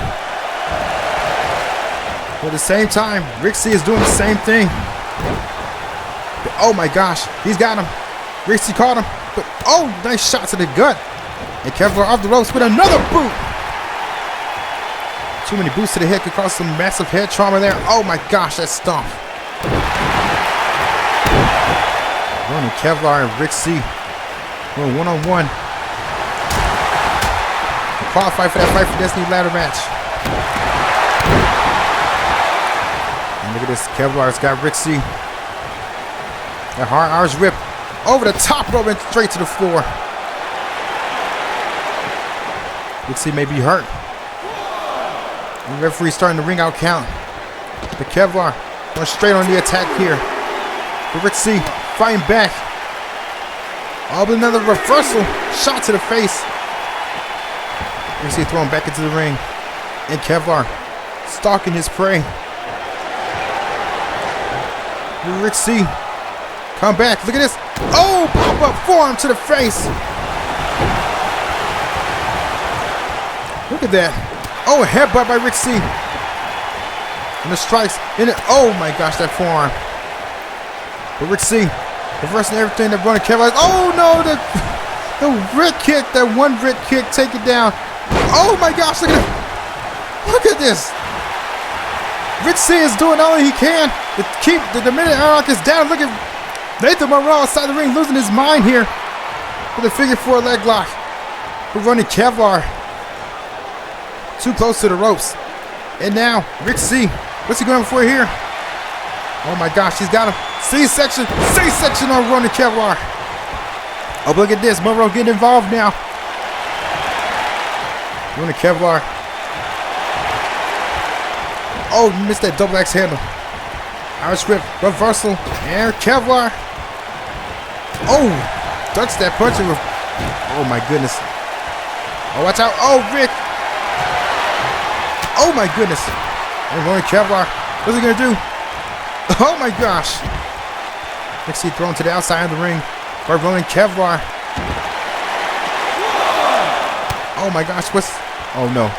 But at the same time, Rick C is doing the same thing. But oh my gosh, he's got him. Rick C caught him. But oh, nice shot to the gut. And Kevlar off the ropes with another boot. Too many boots to the head could cause some massive head trauma there. Oh my gosh, that stomp. Ronan Kevlar and Rick C going one-on-one. Qualify for that Fight for Destiny ladder match. And look at this, Kevlar's got Rick C. That hard Irish whip over the top rope and straight to the floor. Rick C may be hurt. The referee starting the ring out count. But Kevlar going straight on the attack here. But Rick C fighting back. Oh, but another reversal shot to the face. Rick C thrown back into the ring. And Kevlar stalking his prey. Rick C come back. Look at this. Oh, pop-up forearm to the face. Look at that. Oh, a headbutt by Rick C. And the strikes in it. Oh my gosh, that forearm. But Rick C reversing everything that Ronan Kevlar. Oh no, the Rick kick, that one Rick kick, take it down. Oh my gosh, look at this. Rick C is doing all he can to keep the Demented Anarchist down. Look at Nathan Monroe outside the ring, losing his mind here with a figure 4 leg lock. We're running Kevlar. Too close to the ropes. And now, Rick C. What's he going for here? Oh my gosh, he's got him. C-section. C-section on running Kevlar. Oh, look at this. Monroe getting involved now. Running Kevlar. Oh, missed that double axe handle. Irish whip, reversal, and Kevlar. Oh, ducks that punch. Oh my goodness. Oh, watch out. Oh, Rick. Oh my goodness. And going Kevlar. What's he gonna do? Oh my gosh. Rick C thrown to the outside of the ring by rolling Kevlar. Oh my gosh, what's... Oh no.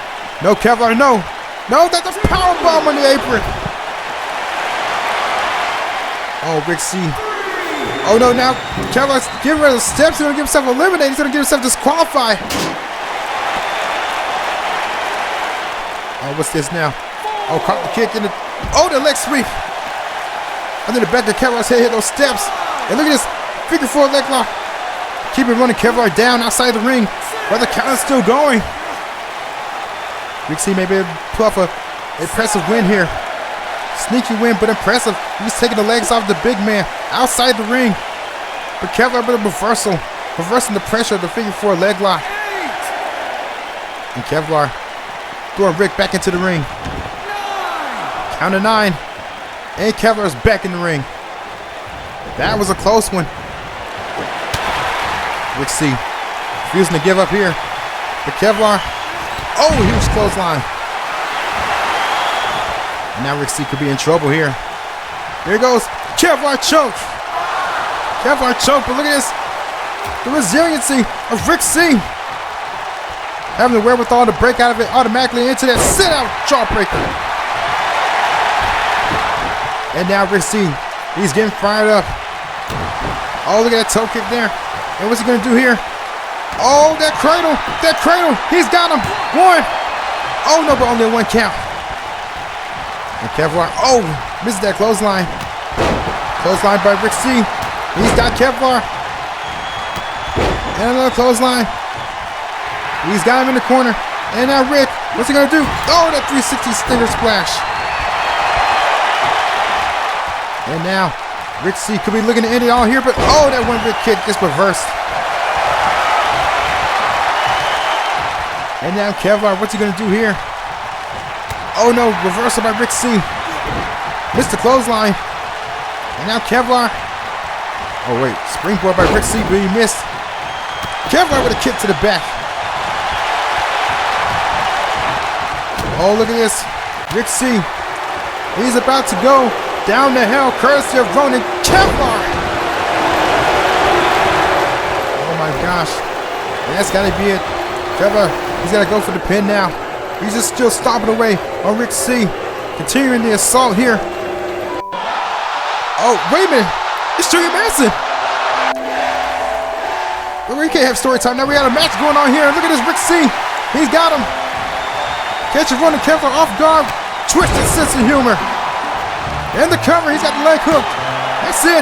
No, Kevlar, no. No, that's a power bomb on the apron. Oh, Rick C. Oh no, now Kevlar's getting rid of the steps. He's gonna get himself eliminated. He's gonna get himself disqualified. Oh, what's this now? Oh, caught the kick in the... Oh, the leg sweep. Under the back of Kevlar's head, hit those steps. And look at this figure 4 leg lock. Keep it running Kevlar down outside the ring. While the count is still going. Rick C may be able to pull off an impressive win here. Sneaky win, but impressive. He's taking the legs off the big man outside the ring. But Kevlar with a reversal. Reversing the pressure of the figure 4 leg lock. And Kevlar throwing Rick back into the ring. Count of 9. And Kevlar's back in the ring. That was a close one. Rick C refusing to give up here. But Kevlar. Oh, huge clothesline. And now Rick C could be in trouble here. Here he goes. Kevlar choke. Kevlar choke. But look at this. The resiliency of Rick C. Having the wherewithal to break out of it automatically into that sit-out jawbreaker. And now Rick C. He's getting fired up. Oh, look at that toe kick there. And what's he going to do here? Oh, that cradle. That cradle. He's got him. 1. Oh, no, but only 1 count. And Kevlar. Oh, misses that clothesline. Clothesline by Rick C. He's got Kevlar. And another clothesline. He's got him in the corner. And now Rick, what's he going to do? Oh, that 360 stinger splash. And now Rick C could be looking to end it all here, but oh, that one Rick kick gets reversed. And now Kevlar, what's he going to do here? Oh no, reversal by Rick C. Missed the clothesline. And now Kevlar. Oh wait, springboard by Rick C, but he missed. Kevlar with a kick to the back. Oh, look at this. Rick C. He's about to go down to hell, courtesy of Ronan Kevlar. Oh my gosh. And that's got to be it. Kevlar, he's got to go for the pin now. He's just still stomping away on Rick C. Continuing the assault here. Oh, wait a minute. It's Junior Manson. Well, we can't have story time. Now we got a match going on here. Look at this Rick C. He's got him. Catch him running Kevlar off guard. Twisted sense of humor. And the cover. He's got the leg hooked. That's it.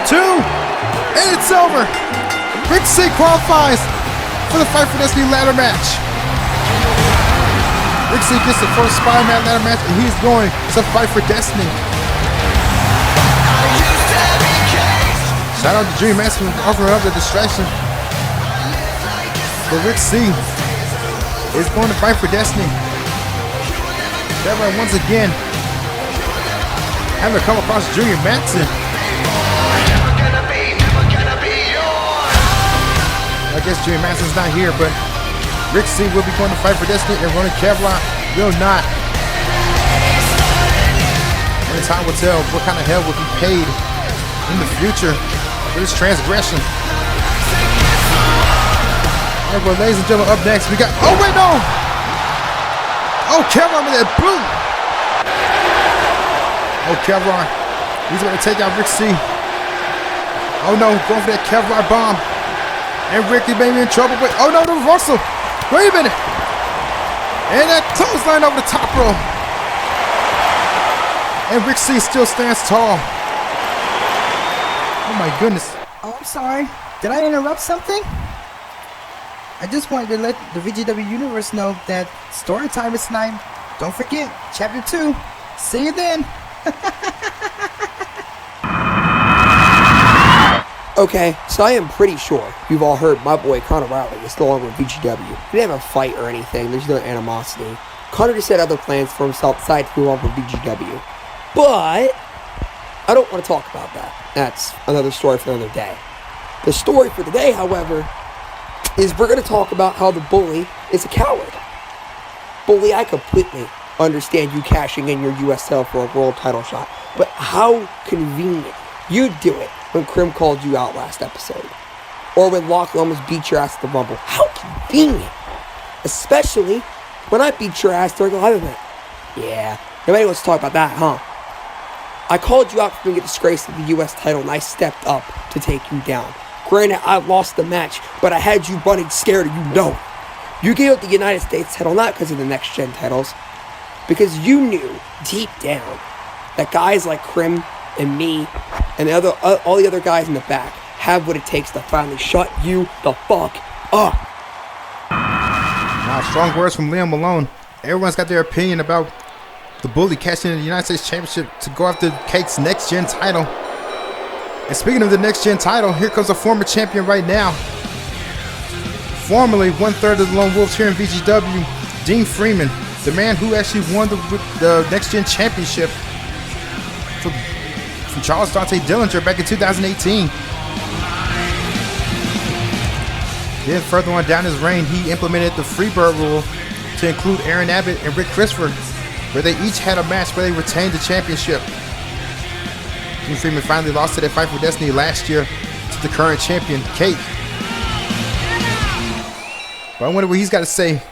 2. And it's over. Rick C qualifies for the Fight for Destiny ladder match. Rick C gets the first Spider-Man ladder match, and he's going to Fight for Destiny. Shout out to Junior Manson for offering up the distraction. But Rick C is going to Fight for Destiny. Kevlar once again having to come across Junior Manson. I guess Junior Manson's not here, but Rick C will be going to Fight for Destiny, and Ronan Kevlar will not. Only time will tell what kind of hell will be paid in the future for this transgression. Alright, well, ladies and gentlemen, up next we got... Oh, wait, no! Oh, Kevlar with that boot! Oh, Kevlar. He's going to take out Rick C. Oh, no, going for that Kevlar bomb. And Rick, he may be in trouble, but... Oh, no, the reversal! Wait a minute! And that clothesline over the top rope. And Rick C still stands tall. Oh my goodness. Oh, I'm sorry. Did I interrupt something? I just wanted to let the VGW Universe know that story time is tonight. Don't forget, Chapter 2. See you then. Okay, so I am pretty sure you've all heard my boy Connor Riley is no longer with VGW. We didn't have a fight or anything, there's no animosity. Connor just had other plans for himself, decided to move on from VGW. But I don't want to talk about that. That's another story for another day. The story for today, however, is we're going to talk about how the Bully is a coward. Bully, I completely understand you cashing in your US title for a world title shot, but how convenient you do it when Krim called you out last episode, or when Lachlan almost beat your ass at the Rumble. How convenient, especially when I beat your ass during a live event. Yeah, nobody wants to talk about that, huh? I called you out for being a disgrace to the US title, and I stepped up to take you down. Granted, I lost the match, but I had you running scared, and you know it. You gave up the United States title not because of the next gen titles, because you knew deep down that guys like Krim and me and all the other guys in the back have what it takes to finally shut you the fuck up. Now, strong words from Liam Malone. Everyone's got their opinion about the Bully cashing in the United States Championship to go after Kate's next gen title. And speaking of the next gen title, here comes a former champion right now. Formerly 1/3 of the Lone Wolves here in VGW, Dean Freeman, the man who actually won the next gen championship from Charles Dante Dillinger back in 2018. Then further on down his reign, he implemented the Freebird rule to include Aaron Abbott and Rick Christopher, where they each had a match where they retained the championship. Dean Freeman finally lost to that Fight for Destiny last year to the current champion, Kate. But I wonder what he's got to say.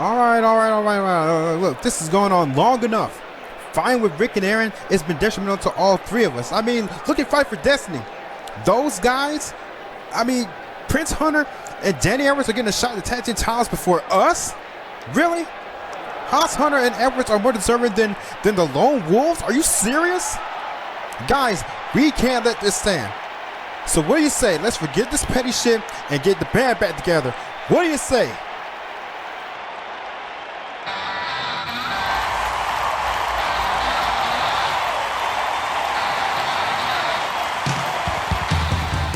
All right. Look, this is going on long enough. Fine with Rick and Aaron, it's been detrimental to all three of us. I mean, look at Fight for Destiny. Those guys, Prince Hunter and Danny Edwards are getting a shot at the tag team titles before us? Really? Haas, Hunter, and Edwards are more deserving than the Lone Wolves? Are you serious? Guys, we can't let this stand. So what do you say? Let's forget this petty shit and get the band back together. What do you say?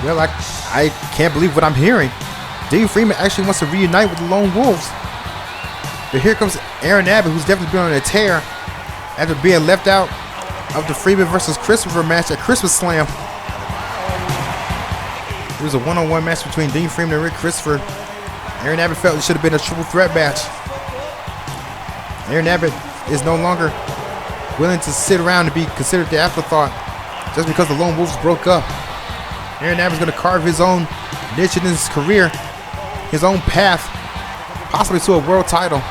Well, I can't believe what I'm hearing. Dean Freeman actually wants to reunite with the Lone Wolves. But here comes Aaron Abbott, who's definitely been on a tear after being left out of the Freeman versus Christopher match at Christmas Slam. It was a one-on-one match between Dean Freeman and Rick Christopher. Aaron Abbott felt it should have been a triple threat match. Aaron Abbott is no longer willing to sit around and be considered the afterthought just because the Lone Wolves broke up. Aaron Abbott's going to carve his own niche in his career, his own path, possibly to a world title.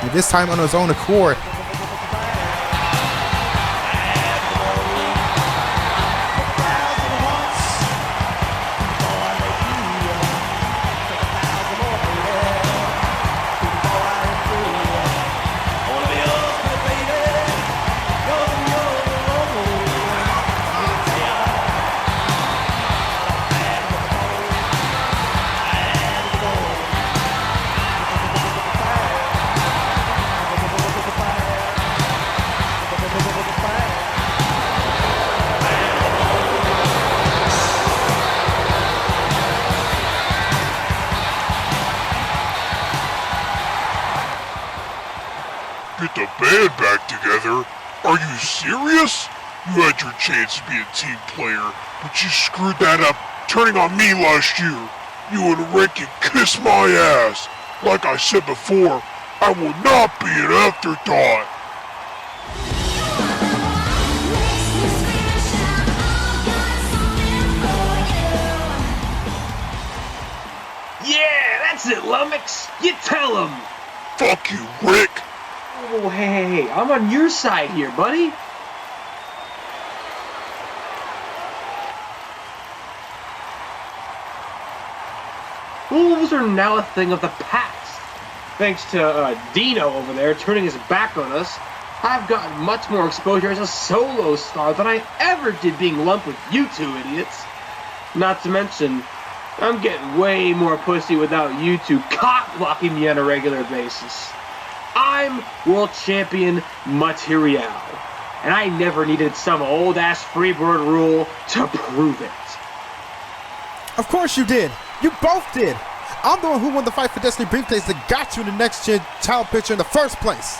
And this time on his own accord. Get the band back together? Are you serious? You had your chance to be a team player, but you screwed that up turning on me last year. You and Rick can kiss my ass. Like I said before, I will not be an afterthought. Yeah, that's it, Lummox. You tell him. Fuck you, Rick. Oh, hey, I'm on your side here, buddy. Wolves are now a thing of the past. Thanks to Dino over there turning his back on us, I've gotten much more exposure as a solo star than I ever did being lumped with you two idiots. Not to mention, I'm getting way more pussy without you two cock-blocking me on a regular basis. I'm world champion material, and I never needed some old-ass Freebird rule to prove it. Of course you did. You both did. I'm the one who won the Fight for Destiny briefcase that got you in the next gen title picture in the first place.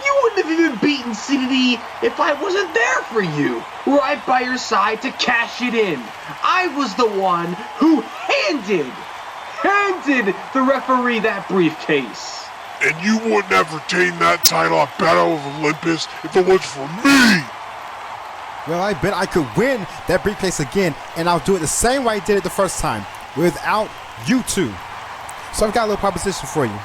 You wouldn't have even beaten CDD if I wasn't there for you, right by your side to cash it in. I was the one who handed the referee that briefcase. And you wouldn't have retained that title at Battle of Olympus if it was for me. Well, I bet I could win that briefcase again, and I'll do it the same way I did it the first time, without you two. So I've got a little proposition for you.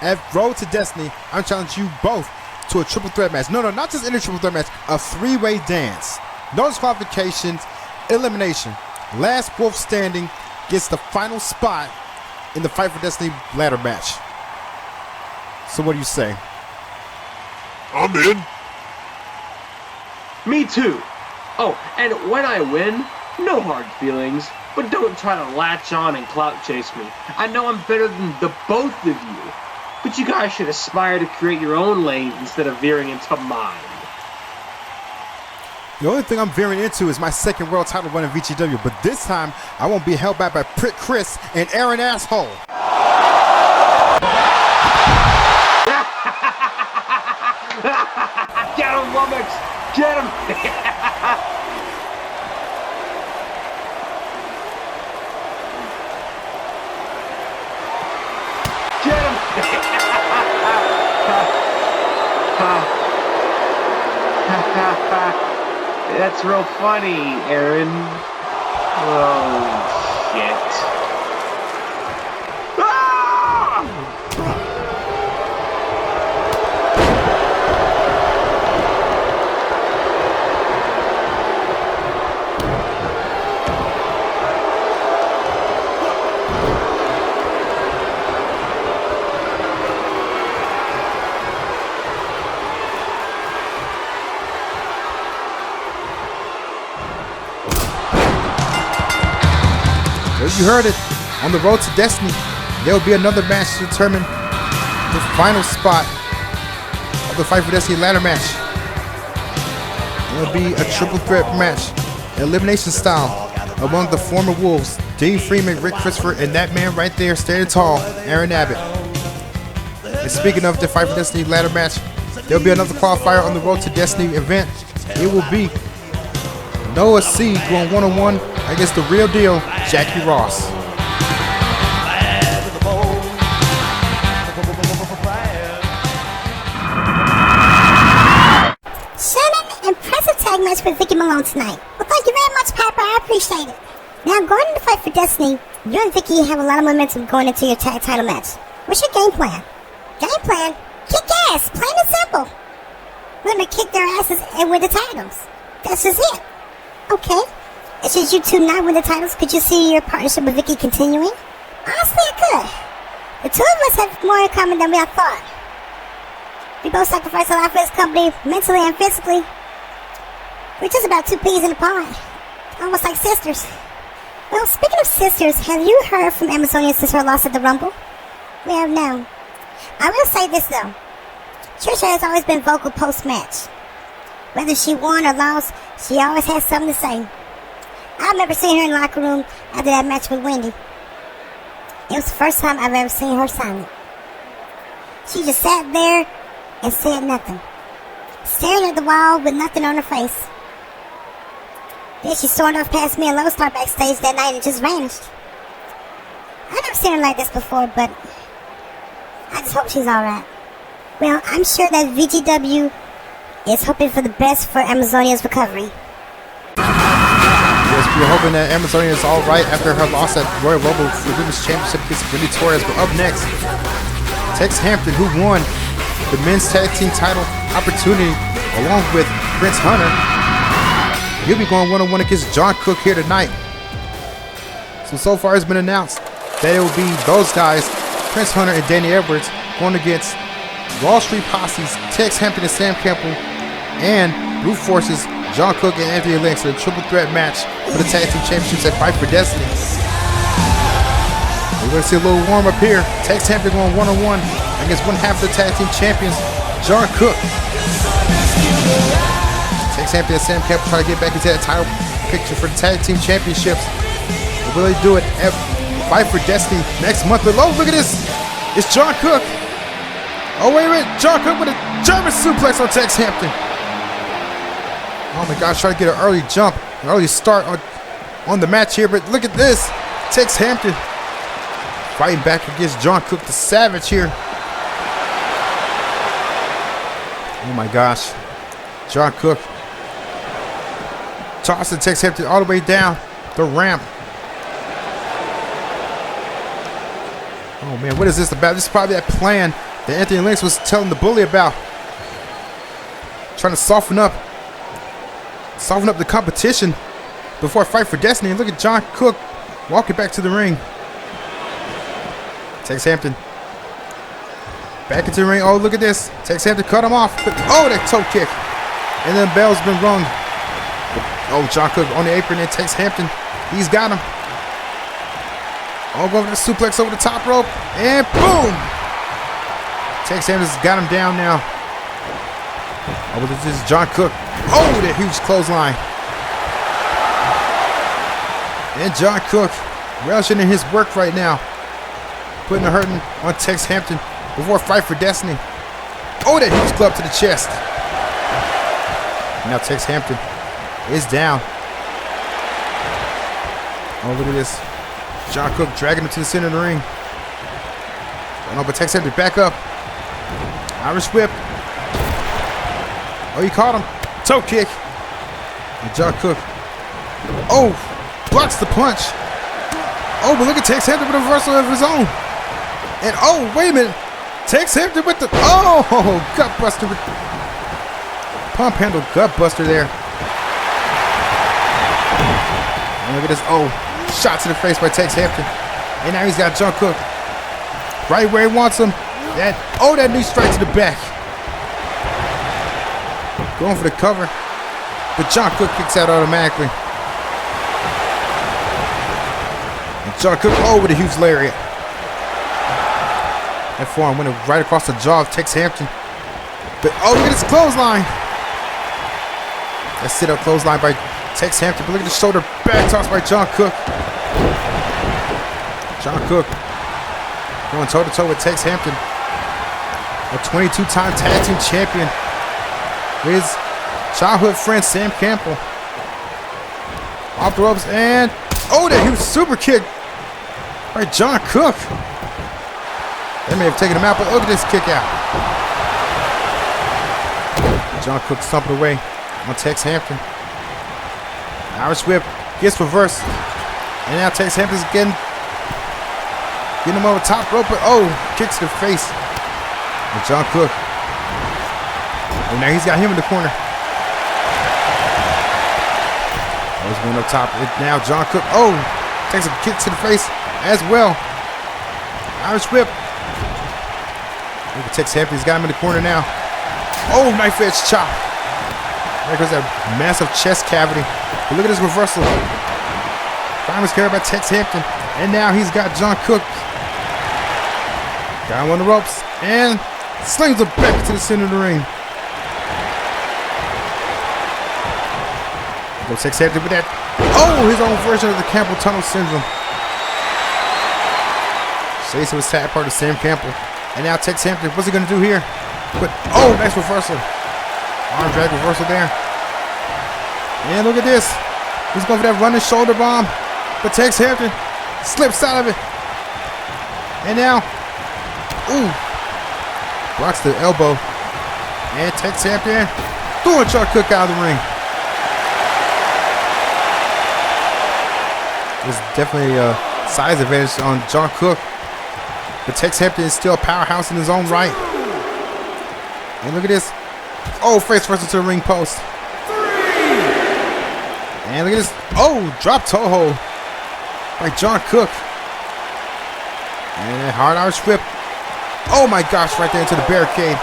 At Road to Destiny, I'm challenging you both to a triple threat match. No, not just any triple threat match, a three-way dance. No disqualifications, elimination. Last wolf standing gets the final spot in the Fight for Destiny ladder match. So what do you say? I'm in. Me too. Oh, and when I win, no hard feelings, but don't try to latch on and clout chase me. I know I'm better than the both of you, but you guys should aspire to create your own lanes instead of veering into mine. The only thing I'm veering into is my second world title run in VGW, but this time I won't be held back by Prick Chris and Aaron Asshole. Get him, Lummox! Get him! Get him! That's real funny, Aaron. Oh, shit. Well, you heard it. On the road to Destiny, there will be another match to determine the final spot of the Fight for Destiny ladder match. It will be a triple threat match, elimination style, among the former Wolves, Dean Freeman, Rick Christopher, and that man right there standing tall, Aaron Abbott. And speaking of the Fight for Destiny ladder match, there will be another qualifier on the road to Destiny event. It will be Noah C going one-on-one against the real deal, Jackie Ross. Shannon, impressive tag match with Vicky Malone tonight. Well, thank you very much, Piper. I appreciate it. Now, going into Fight for Destiny, you and Vicky have a lot of momentum going into your tag title match. What's your game plan? Game plan? Kick ass, plain and simple. We're gonna kick their asses and win the titles. That's just it. Okay. And since you two not win the titles, could you see your partnership with Vicky continuing? Honestly, I could. The two of us have more in common than we had thought. We both sacrifice a lot for this company, mentally and physically. We're just about two peas in a pod. Almost like sisters. Well, speaking of sisters, have you heard from Amazonia since her loss at the Rumble? We have now. I will say this though. Trisha has always been vocal post-match. Whether she won or lost, she always has something to say. I remember seeing her in the locker room after that match with Wendy. It was the first time I've ever seen her silent. She just sat there and said nothing. staring at the wall with nothing on her face. Then she stormed off past me and Lone Star backstage that night and just vanished. I've never seen her like this before, but I just hope she's alright. Well, I'm sure that VGW is hoping for the best for Amazonia's recovery. Yes, we're hoping that Amazonia is alright after her loss at Royal Rumble for the Women's Championship against Brittany Torres. But up next, Tex Hampton, who won the men's tag team title opportunity along with Prince Hunter. He'll be going one-on-one against John Cook here tonight. So far it's been announced that it will be those guys, Prince Hunter and Danny Edwards, going against Wall Street Posse's Tex Hampton and Sam Campbell, and Blue Force's John Cook and Anthony Lynx in a triple threat match for the tag team championships at Fight for Destiny. We're going to see a little warm up here. Tex Hampton going one-on-one against one half of the tag team champions, John Cook. Tex Hampton and Sam Campbell try to get back into that title picture for the tag team championships. But will they do it at Fight for Destiny next month? But look at this. It's John Cook. Oh, wait a minute. John Cook with a German suplex on Tex Hampton. Oh my gosh, trying to get an early jump, an early start on the match here. But look at this. Tex Hampton fighting back against John Cook, the Savage here. Oh my gosh. John Cook tossing Tex Hampton all the way down the ramp. Oh man, what is this about? This is probably that plan that Anthony Lynx was telling the Bully about. Trying to soften up the competition before Fight for Destiny. And look at John Cook walking back to the ring. Tex Hampton back into the ring. Oh, look at this. Tex Hampton cut him off. But, oh, that toe kick. And then bell's been rung. Oh, John Cook on the apron, and Tex Hampton, he's got him. Oh, going for the suplex over the top rope. And boom! Tex Hampton's got him down now. Oh, this is John Cook. Oh, that huge clothesline. And John Cook relishing in his work right now. Putting the hurting on Tex Hampton before Fight for Destiny. Oh, that huge club to the chest. Now Tex Hampton is down. Oh, look at this. John Cook dragging him to the center of the ring. Oh, no, but Tex Hampton back up. Irish whip. Oh, he caught him. Toe kick. And John Cook. Oh, blocks the punch. Oh, but look at Tex Hampton with a reversal of his own. And oh, wait a minute. Tex Hampton with the, oh, gut buster. Pump handle gut buster there. And look at this, oh, shot to the face by Tex Hampton. And now he's got John Cook right where he wants him. That, oh, that knee straight to the back. Going for the cover. But John Cook kicks out automatically. And John Cook, oh, with a huge lariat. That forearm went right across the jaw of Tex Hampton. But, oh, look at this clothesline. That sit-up clothesline by Tex Hampton. But look at the shoulder back toss by John Cook. John Cook going toe-to-toe with Tex Hampton. A 22-time tag team champion. His childhood friend Sam Campbell. Off the ropes and oh, that huge super kick by John Cook. They may have taken him out, but look at this kick out. John Cook stomping away on Tex Hampton. Irish whip gets reversed. And now Tex Hampton's getting him over top rope, but oh, kicks to the face. And John Cook. Oh, now he's got him in the corner. Oh, he's going up top. Now John Cook, oh, takes a kick to the face as well. Irish whip. Look at Tex Hampton, he's got him in the corner now. Oh, knife edge chop. There goes that massive chest cavity. But look at this reversal. Fireman's carried by Tex Hampton. And now he's got John Cook. Got him on the ropes. And slings him back to the center of the ring. Go Tex Hampton with that. Oh, his own version of the Campbell Tunnel Syndrome. Jason was tag part of Sam Campbell. And now Tex Hampton, what's he going to do here? But, oh, nice reversal. Arm drag reversal there. And look at this. He's going for that running shoulder bomb. But Tex Hampton slips out of it. And now, ooh, blocks the elbow. And Tex Hampton throwing John Cook out of the ring. There's definitely a size advantage on John Cook. But Tex Hampton is still a powerhouse in his own right. And look at this. Oh, face first into the ring post. And look at this. Oh, drop toe hold by John Cook. And hard Irish whip. Oh my gosh, right there into the barricade.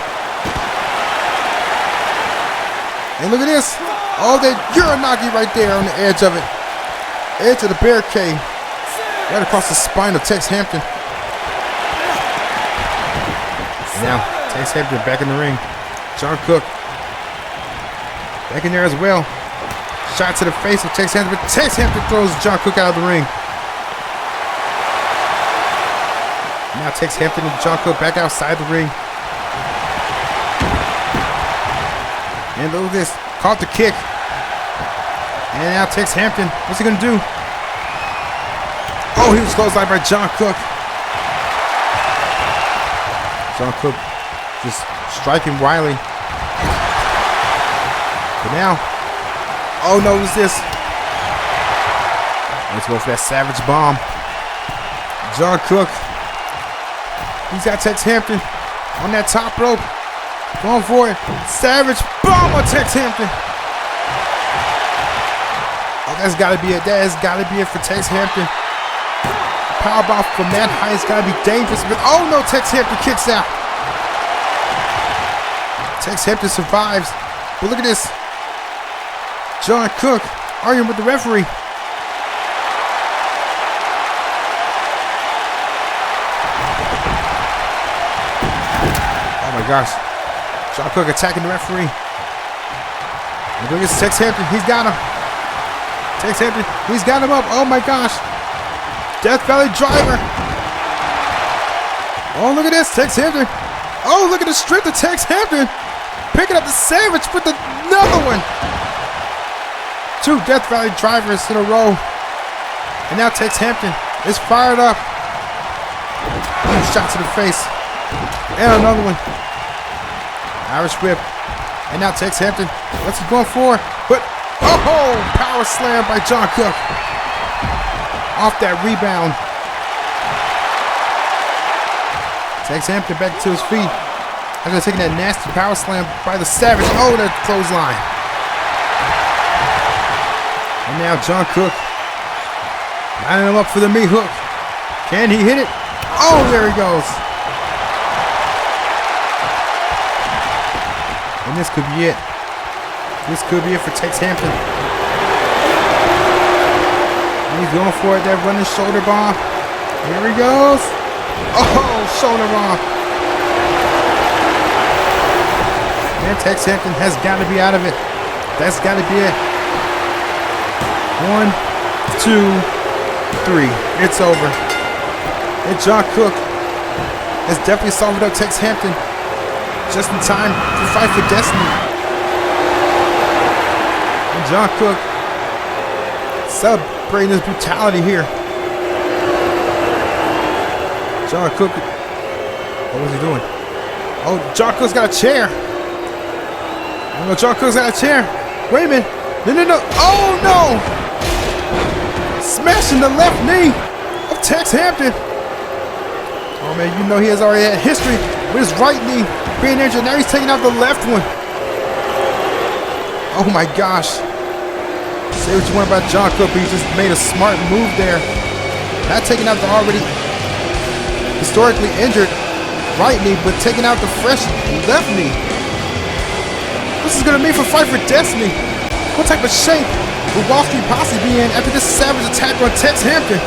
And look at this. Oh, that Uranagi right there on the edge of it. Edge of the barricade. Right across the spine of Tex Hampton. Now, Tex Hampton back in the ring. John Cook back in there as well. Shot to the face of Tex Hampton, but Tex Hampton throws John Cook out of the ring. Now Tex Hampton and John Cook back outside the ring. And look at this. Caught the kick. And now Tex Hampton. What's he going to do? Oh, he was clotheslined by John Cook. John Cook just striking wildly. But now, oh no, what's this? Let's go for that savage bomb. John Cook. He's got Tex Hampton on that top rope. Going for it. Savage bomb on Tex Hampton. Oh, that's got to be it. That has got to be it for Tex Hampton. Powerbomb from that height has got to be dangerous. But oh no, Tex Hampton kicks out. Tex Hampton survives. But look at this. John Cook arguing with the referee. Oh my gosh. John Cook attacking the referee. And look at Tex Hampton. He's got him. Tex Hampton. He's got him up. Oh my gosh. Death Valley Driver. Oh, look at this. Tex Hampton. Oh, look at the strength of Tex Hampton. Picking up the Savage with another one. 2 Death Valley Drivers in a row. And now Tex Hampton is fired up. Shot to the face. And another one. Irish whip. And now Tex Hampton. What's he going for? But, oh, power slam by John Cook. Off that rebound. Tex Hampton back to his feet. After taking that nasty power slam by the Savage. Oh, that clothesline. And now John Cook lining him up for the meat hook. Can he hit it? Oh, there he goes. And this could be it. This could be it for Tex Hampton. And he's going for it, that running shoulder bomb. Here he goes. Oh, shoulder bomb. And Tex Hampton has got to be out of it. That's got to be it. 1, 2, 3. It's over. And John Cook has definitely solved up Tex Hampton just in time to fight for destiny. And John Cook celebrating his brutality here. John Cook, what was he doing? Oh, John Cook's got a chair. Oh no, John Cook's got a chair. Wait a minute. No. Oh no! Smashing the left knee of Tex Hampton. Oh man, you know he has already had history with his right knee being injured. Now he's taking out the left one. Oh my gosh. Say what you want about John Cook, but he just made a smart move there. Not taking out the already historically injured right knee, but taking out the fresh left knee. This is gonna mean for Fight for Destiny. What type of shape will Wall Street possibly be in after this savage attack on Tex Hampton?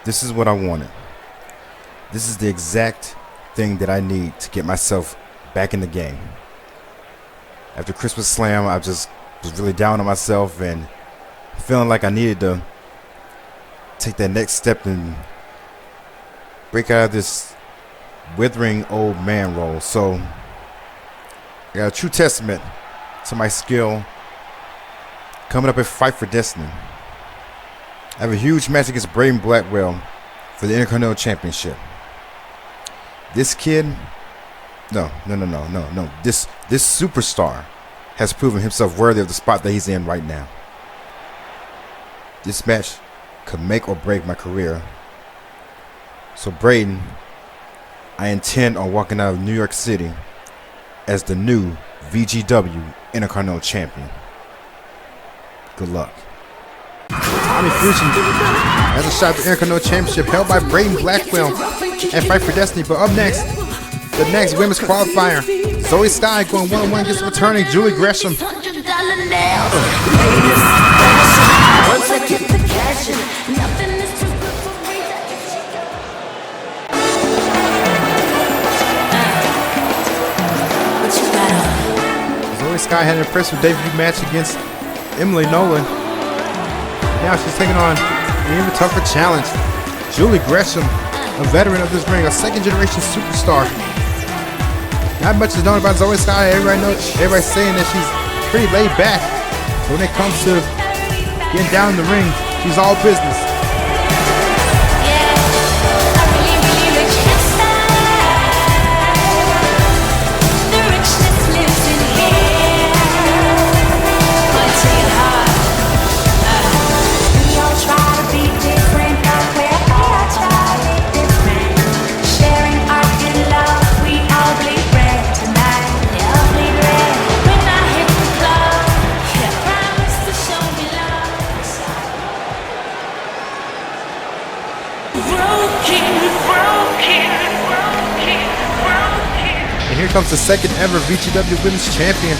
This is what I wanted. This is the exact thing that I need to get myself back in the game. After Christmas Slam, I just was really down on myself and feeling like I needed to take that next step and break out of this withering old man role. So I got a true testament to my skill coming up at Fight for Destiny. I have a huge match against Braden Blackwell for the Intercontinental Championship. This kid, no. This superstar has proven himself worthy of the spot that he's in right now. This match could make or break my career. So Braden, I intend on walking out of New York City as the new VGW Intercontinental Champion. Good luck. Tommy Fuji has a shot at the Intercontinental Championship held by Braden Blackwell and Fight for Destiny. But up next, the next women's qualifier, Zoe Sky going one-on-one against returning Julie Gresham. Once I get the cash in, nothing is too good for me. What you got on? Zoe Sky had an impressive debut match against Emily Nolan. Now she's taking on an even tougher challenge, Julie Gresham, a veteran of this ring, a second-generation superstar. Not much is known about Zoe Sky. Everybody's saying that she's pretty laid back. But when it comes to getting down in the ring, she's all business. Here comes the second ever VGW Women's Champion,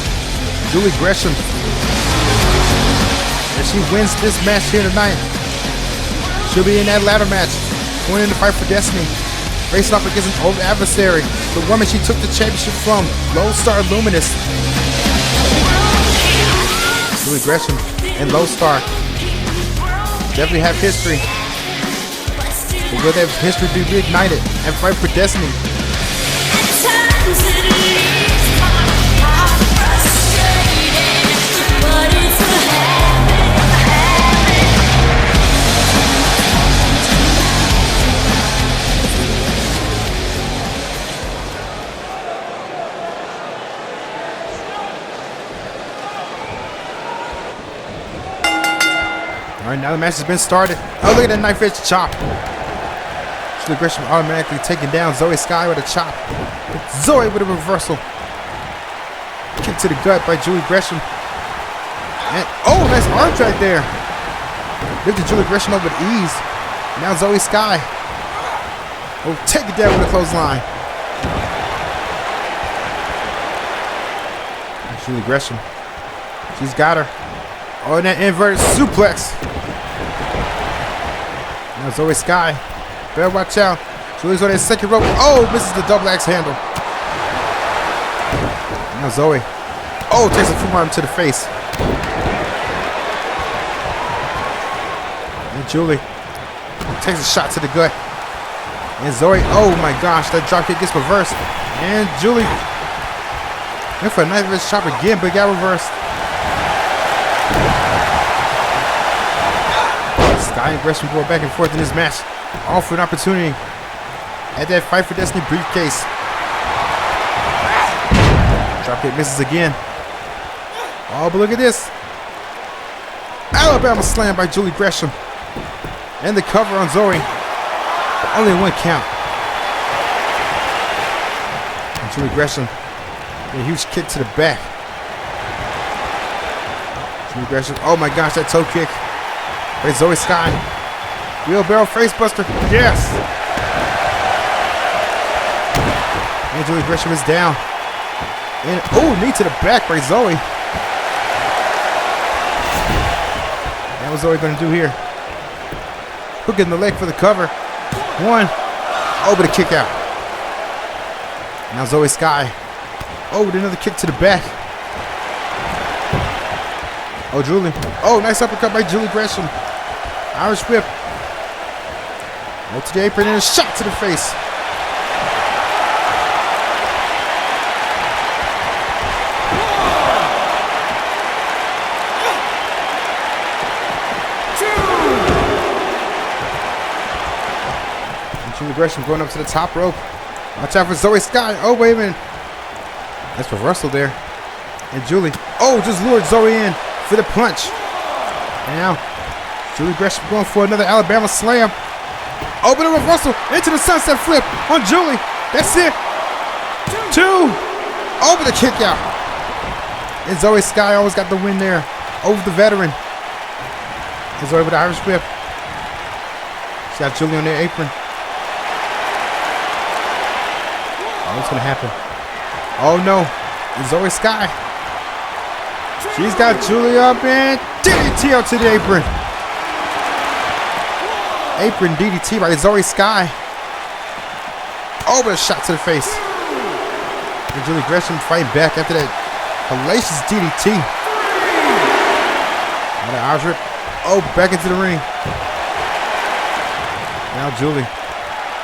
Julie Gresham. If she wins this match here tonight, she'll be in that ladder match, going in to Fight for Destiny, facing off against an old adversary, the woman she took the championship from, Lone Star Luminous. Julie Gresham and Lone Star definitely have history. But will that history be reignited and Fight for Destiny? All right, now the match has been started. Oh, look at that knife edge chop. Julie Gresham automatically taking down Zoe Sky with a chop. Zoe with a reversal. Kick to the gut by Julie Gresham. And oh, nice arm drag there. Lifted Julie Gresham up with ease. Now Zoe Sky will take it down with a clothesline. And Julie Gresham, she's got her. Oh, and that inverted suplex. Now Zoe Sky, better watch out. Julie's on that second rope. Oh, misses the double axe handle. Now Zoe. Oh, takes a forearm to the face. And Julie takes a shot to the gut. And Zoe, oh my gosh, that drop kick gets reversed. And Julie went for a knife edge chop again, but got reversed. Sky and Gresham go back and forth in this match, all for an opportunity at that Fight for Destiny briefcase. Dropkick misses again. Oh, but look at this. Alabama slam by Julie Gresham. And the cover on Zoe. But only one count. And Julie Gresham, a huge kick to the back. Julie Gresham, oh my gosh, that toe kick. Wait, Zoe Sky. Wheelbarrow facebuster. Yes. And Julie Gresham is down. And oh, knee to the back by Zoe. And what's Zoe going to do here? Hook in the leg for the cover. One. Oh, but a kick out. Now Zoe Sky. Oh, with another kick to the back. Oh, Julie. Oh, nice uppercut by Julie Gresham. Irish whip. Go to the apron and a shot to the face. Julie Gresham going up to the top rope. Watch out for Zoe Sky. Oh, wait a minute. That's reversal there. And Julie. Oh, just lured Zoe in for the punch. And now, Julie Gresham going for another Alabama slam. Open a reversal into the sunset flip on Julie. That's it. Two. Over the kick out. And Zoe Sky always got the win there over the veteran. And Zoe with the Irish whip. She got Julie on their apron. Oh, what's going to happen? Oh, no. It's Zoe Sky. She's got Julie up and DDT out to the apron. Apron DDT by Zoe Sky. Oh, but a shot to the face. And Julie Gresham fighting back after that hellacious DDT. And an Irish rip. Oh, back into the ring. Now Julie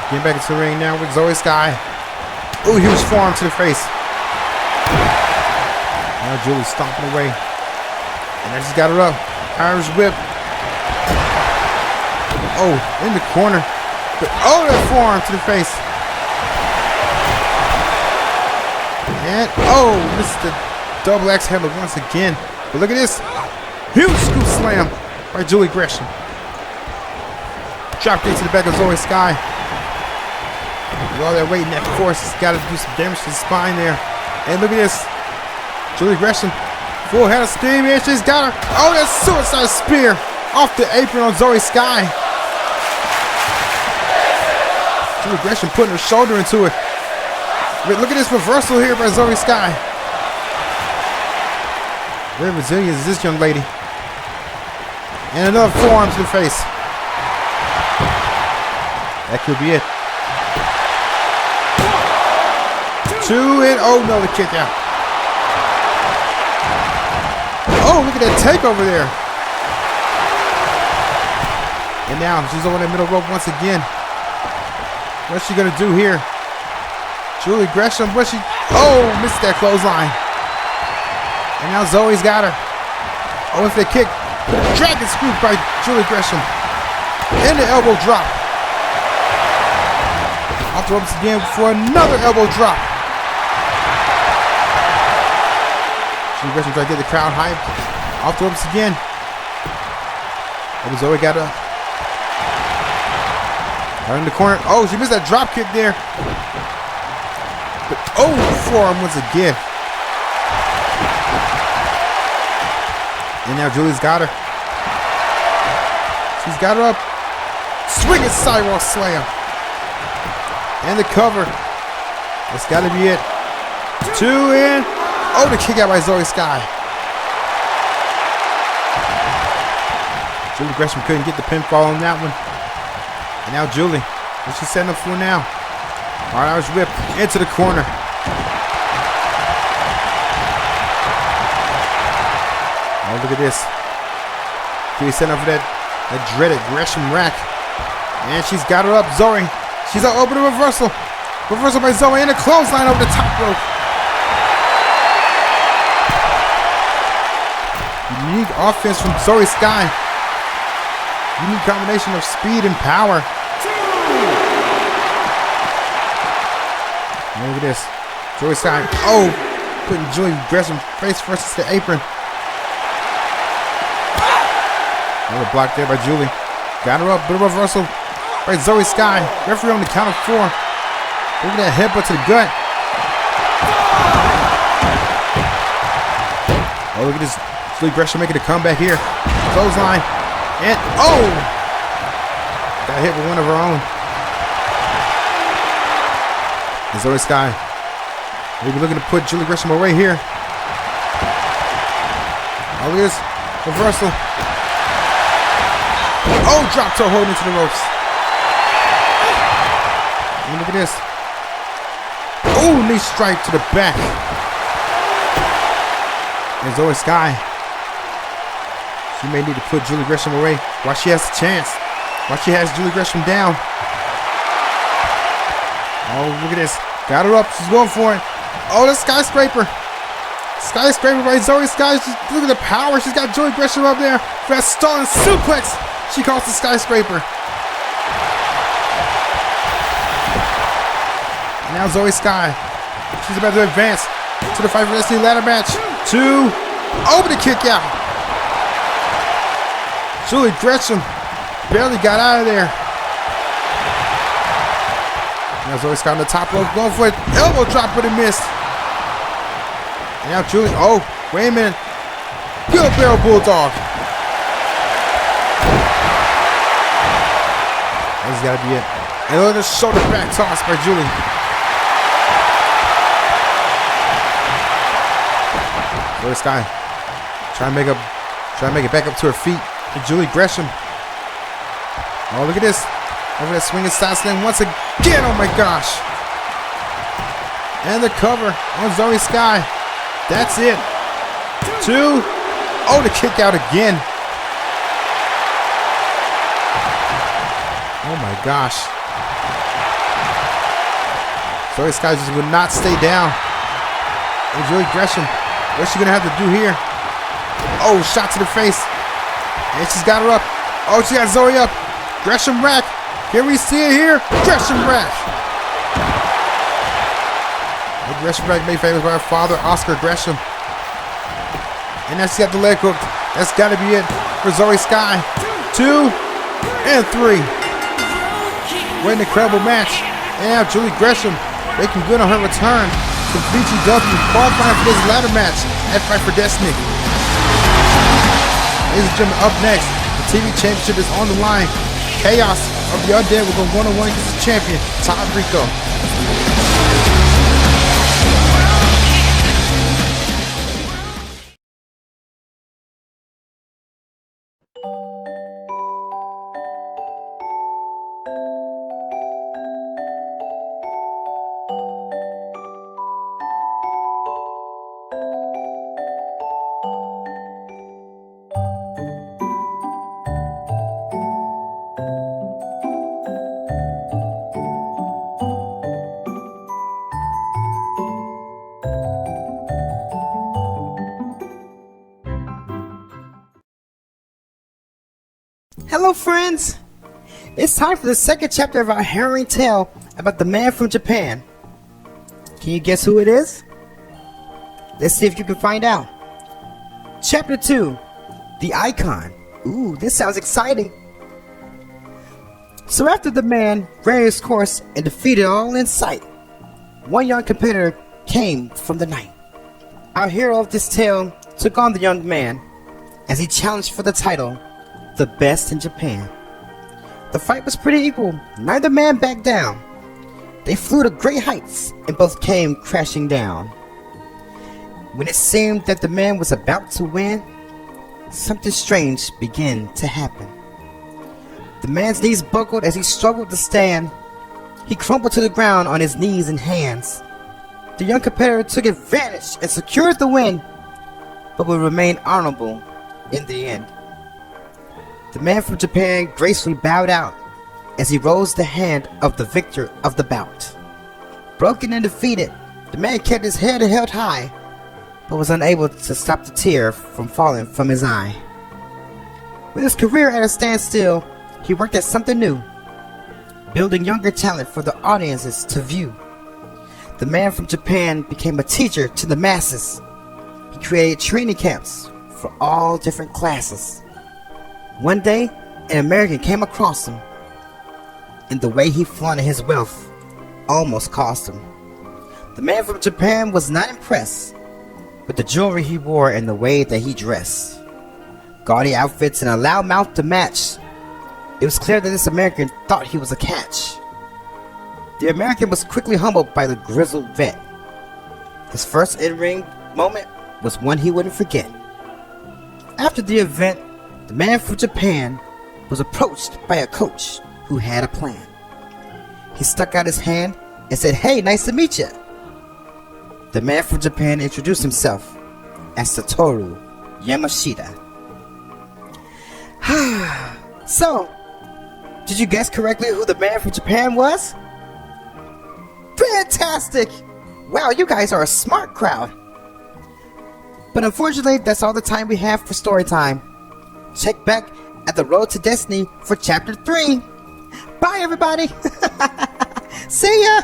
getting back into the ring now with Zoe Sky. Ooh, huge forearm to the face. Now Julie stomping away. And I just got her up. Irish whip. Oh, in the corner. Oh, that forearm to the face. And, oh, this is the double axe handle once again. But look at this. Huge scoop slam by Julie Gresham. Dropped into the back of Zoe Sky. With all that weight in that force, it's got to do some damage to the spine there. And look at this. Julie Gresham, full head of steam, and she's got her. Oh, that suicide spear off the apron on Zoe Sky. Julie Gresham putting her shoulder into it. But look at this reversal here by Zoe Sky. Very resilient is this young lady. And another forearm to the face. That could be it. Two and oh no, the kick out. Oh, look at that takeover there. And now she's over the middle rope once again. What's she gonna do here? Julie Gresham, what's she? Oh, missed that clothesline. And now Zoe's got her. Oh, it's the kick. Dragon scoop by Julie Gresham. And the elbow drop. Off the ropes again for another elbow drop. Julie Gresham trying to get the crowd hyped. Off the ropes again. Oh, Zoe got her. Right in the corner. Oh, she missed that drop kick there. But, oh, forearm once again. And now Julie's got her. She's got her up. Swinging sidewalk slam. And the cover. That's got to be it. Two in. Oh, the kick out by Zoe Sky. Julie Gresham couldn't get the pinfall on that one. And now Julie. What's she setting up for now? All right, I was whipped into the corner. Oh, look at this. She's setting up for that dreaded Gresham rack. And she's got her up, Zoe. She's up over the reversal. Reversal by Zoe and a clothesline over the top rope. Unique offense from Zoe Sky. Unique combination of speed and power. And look at this. Zoe Sky. Oh, putting Julie Gresham face first to the apron. Another block there by Julie. Got her up. Bit of reversal by Zoe Sky. Referee on the count of 4. Look at that headbutt to the gut. Oh, look at this. Julie Gresham making a comeback here. Clothesline. And, oh! Got hit with one of her own. And Zoe Sky. Maybe looking to put Julie Gresham away here. Oh, look at this. Reversal. Oh, drop toe hold into the ropes. And look at this. Oh, knee strike to the back. And Zoe Sky. She may need to put Julie Gresham away while she has the chance. While she has Julie Gresham down. Oh, look at this. Got her up. She's going for it. Oh, the skyscraper. Skyscraper by Zoe Sky. Look at the power. She's got Joey Gresham up there for that stalling suplex. She calls the skyscraper. Now Zoe Sky. She's about to advance to the Fight for Destiny ladder match. 2. Over the kick out. Julie Gresham barely got out of there. Now Zoe Sky on the top rope going for it. Elbow drop, but it missed. And now Julie. Oh, wait a minute. Good barrel bulldog. That's got to be it. And look at the shoulder back toss by Julie. Zoe Sky trying to make it back up to her feet. And Julie Gresham. Oh, look at this. Over that swinging side slam once again. Oh my gosh. And the cover on Zoe Sky. That's it. 2. Oh, the kick out again. Oh my gosh. Zoe Sky just would not stay down. And Julie Gresham, what's she gonna have to do here? Oh, shot to the face. And she's got her up. Oh, she got Zoe up. Gresham rack. Here we see it here. Gresham rack. The Gresham rack made famous by her father, Oscar Gresham. And now she got the leg hook. That's got to be it for Zoe Sky. 2 and 3. What an incredible match. And now Julie Gresham making good on her return to VGW, qualifying for this ladder match at Fight for Destiny. Ladies and gentlemen, up next, the TV championship is on the line. Chaos of the Undead will go one-on-one against the champion, Todd Rico. Hello friends! It's time for the second chapter of our harrowing tale about the man from Japan. Can you guess who it is? Let's see if you can find out. Chapter 2, The Icon. Ooh, this sounds exciting. So after the man ran his course and defeated all in sight, one young competitor came from the night. Our hero of this tale took on the young man as he challenged for the title, the best in Japan. The fight was pretty equal. Neither man backed down. They flew to great heights and both came crashing down. When it seemed that the man was about to win, something strange began to happen. The man's knees buckled as he struggled to stand. He crumpled to the ground on his knees and hands. The young competitor took advantage and secured the win, but would remain honorable in the end. The man from Japan gracefully bowed out as he rose the hand of the victor of the bout. Broken and defeated, the man kept his head held high, but was unable to stop the tear from falling from his eye. With his career at a standstill, he worked at something new, building younger talent for the audiences to view. The man from Japan became a teacher to the masses. He created training camps for all different classes. One day, an American came across him, and the way he flaunted his wealth almost cost him. The man from Japan was not impressed with the jewelry he wore and the way that he dressed. Gaudy outfits and a loud mouth to match. It was clear that this American thought he was a catch. The American was quickly humbled by the grizzled vet. His first in-ring moment was one he wouldn't forget. After the event, the man from Japan was approached by a coach who had a plan. He stuck out his hand and said, "Hey, nice to meet you." The man from Japan introduced himself as Satoru Yamashita. So, did you guess correctly who the man from Japan was? Fantastic! Wow, you guys are a smart crowd. But unfortunately, that's all the time we have for story time. Check back at the Road to Destiny for Chapter 3. Bye, everybody! See ya!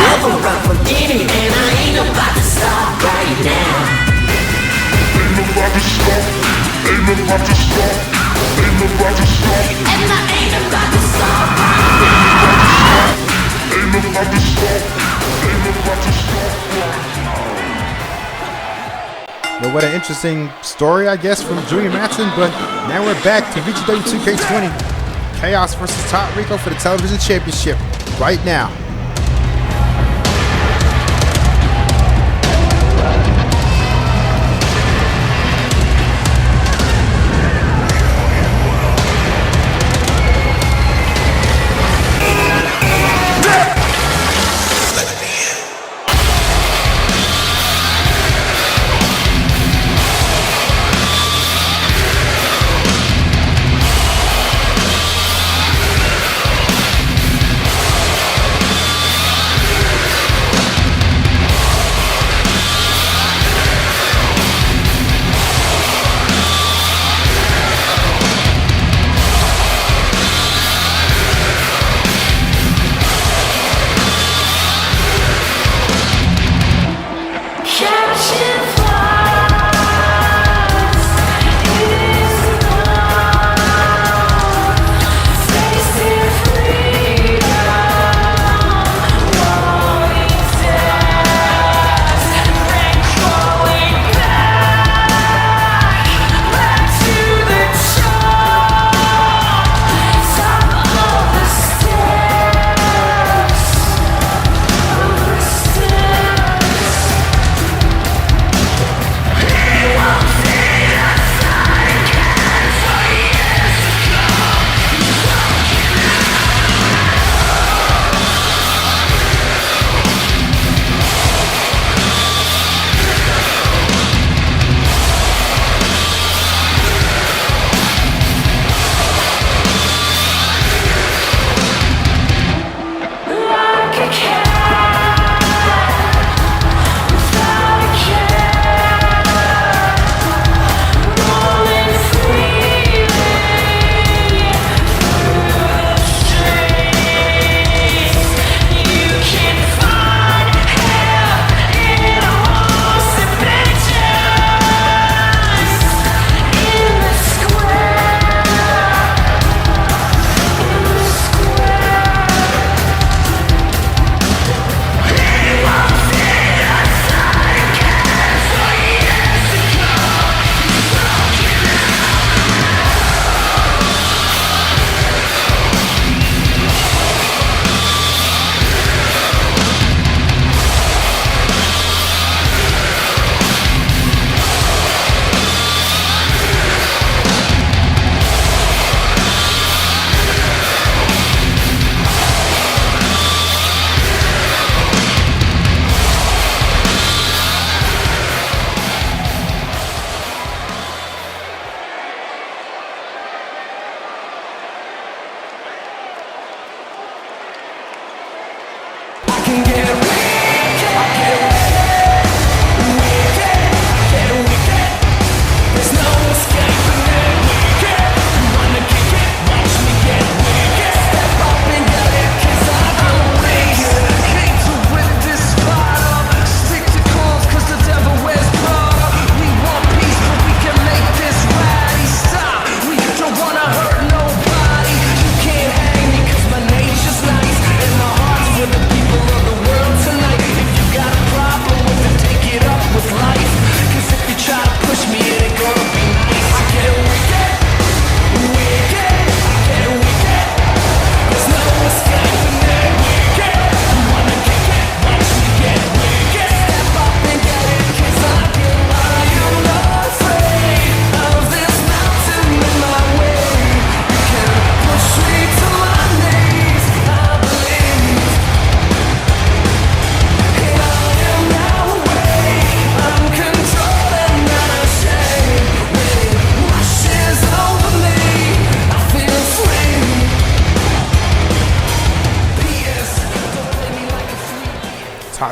Never run from any, and I ain't about to stop right now. Ain't about to stop. Ain't about to stop. Ain't about to stop. And I ain't about to stop right Ain't about to stop. Ain't about to stop. Well, what an interesting story, I guess, from Junior Matson. But now we're back to VGW2K20. Chaos versus Todd Rico for the television championship right now.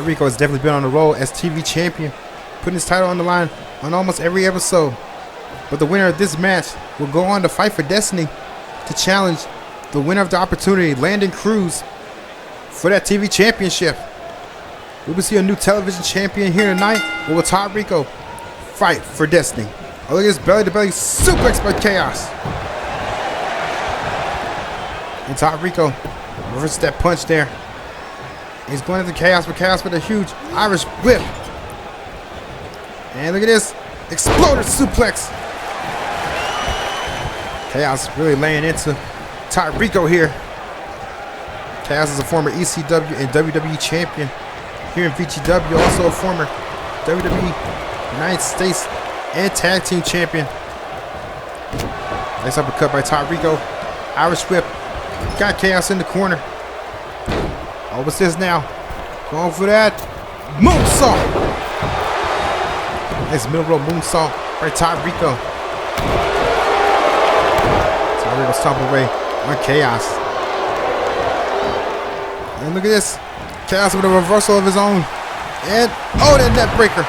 Todd Rico has definitely been on the roll as TV champion, putting his title on the line on almost every episode. But the winner of this match will go on to fight for destiny to challenge the winner of the opportunity, Landon Cruz, for that TV championship. We will see a new television champion here tonight. Or will Todd Rico fight for destiny? Oh, look at this belly-to-belly suplex by Chaos. And Todd Rico reverses that punch there. He's going into Chaos, but Chaos with a huge Irish whip. And look at this. Exploded suplex. Chaos really laying into Todd Rico here. Chaos is a former ECW and WWE champion here in VGW. Also a former WWE United States and Tag Team champion. Nice uppercut by Todd Rico. Irish whip. Got Chaos in the corner. Oh, what's this now? Going for that moonsault. Nice middle row moonsault by Todd Rico. Todd Rico stomping away on Chaos. And look at this. Chaos with a reversal of his own. And, oh, that net breaker.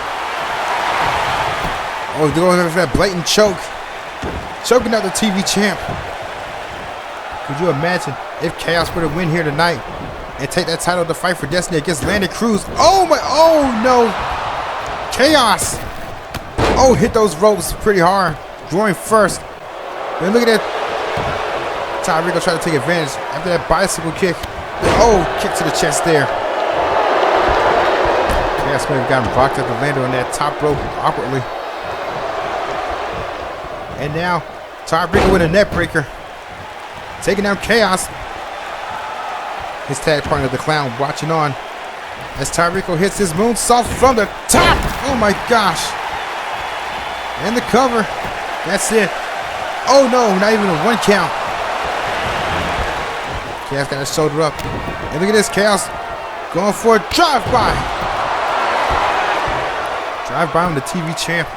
Oh, he's going for that blatant choke. Choking out the TV champ. Could you imagine if Chaos were to win here tonight and take that title to fight for destiny against Landon Cruz? Oh my, oh no. Chaos. Oh, hit those ropes pretty hard. Groin first. And look at that. Todd Rico trying to take advantage after that bicycle kick. Oh, kick to the chest there. Chaos may have gotten blocked at the landing on that top rope awkwardly. And now, Todd Rico with a net breaker. Taking down Chaos. His tag partner, the Clown, watching on as Todd Rico hits his moonsault from the top. Oh my gosh. And the cover. That's it. Oh no, not even a 1 count. Chaos got his shoulder up. And look at this, Chaos going for a drive-by. Drive-by on the TV champ.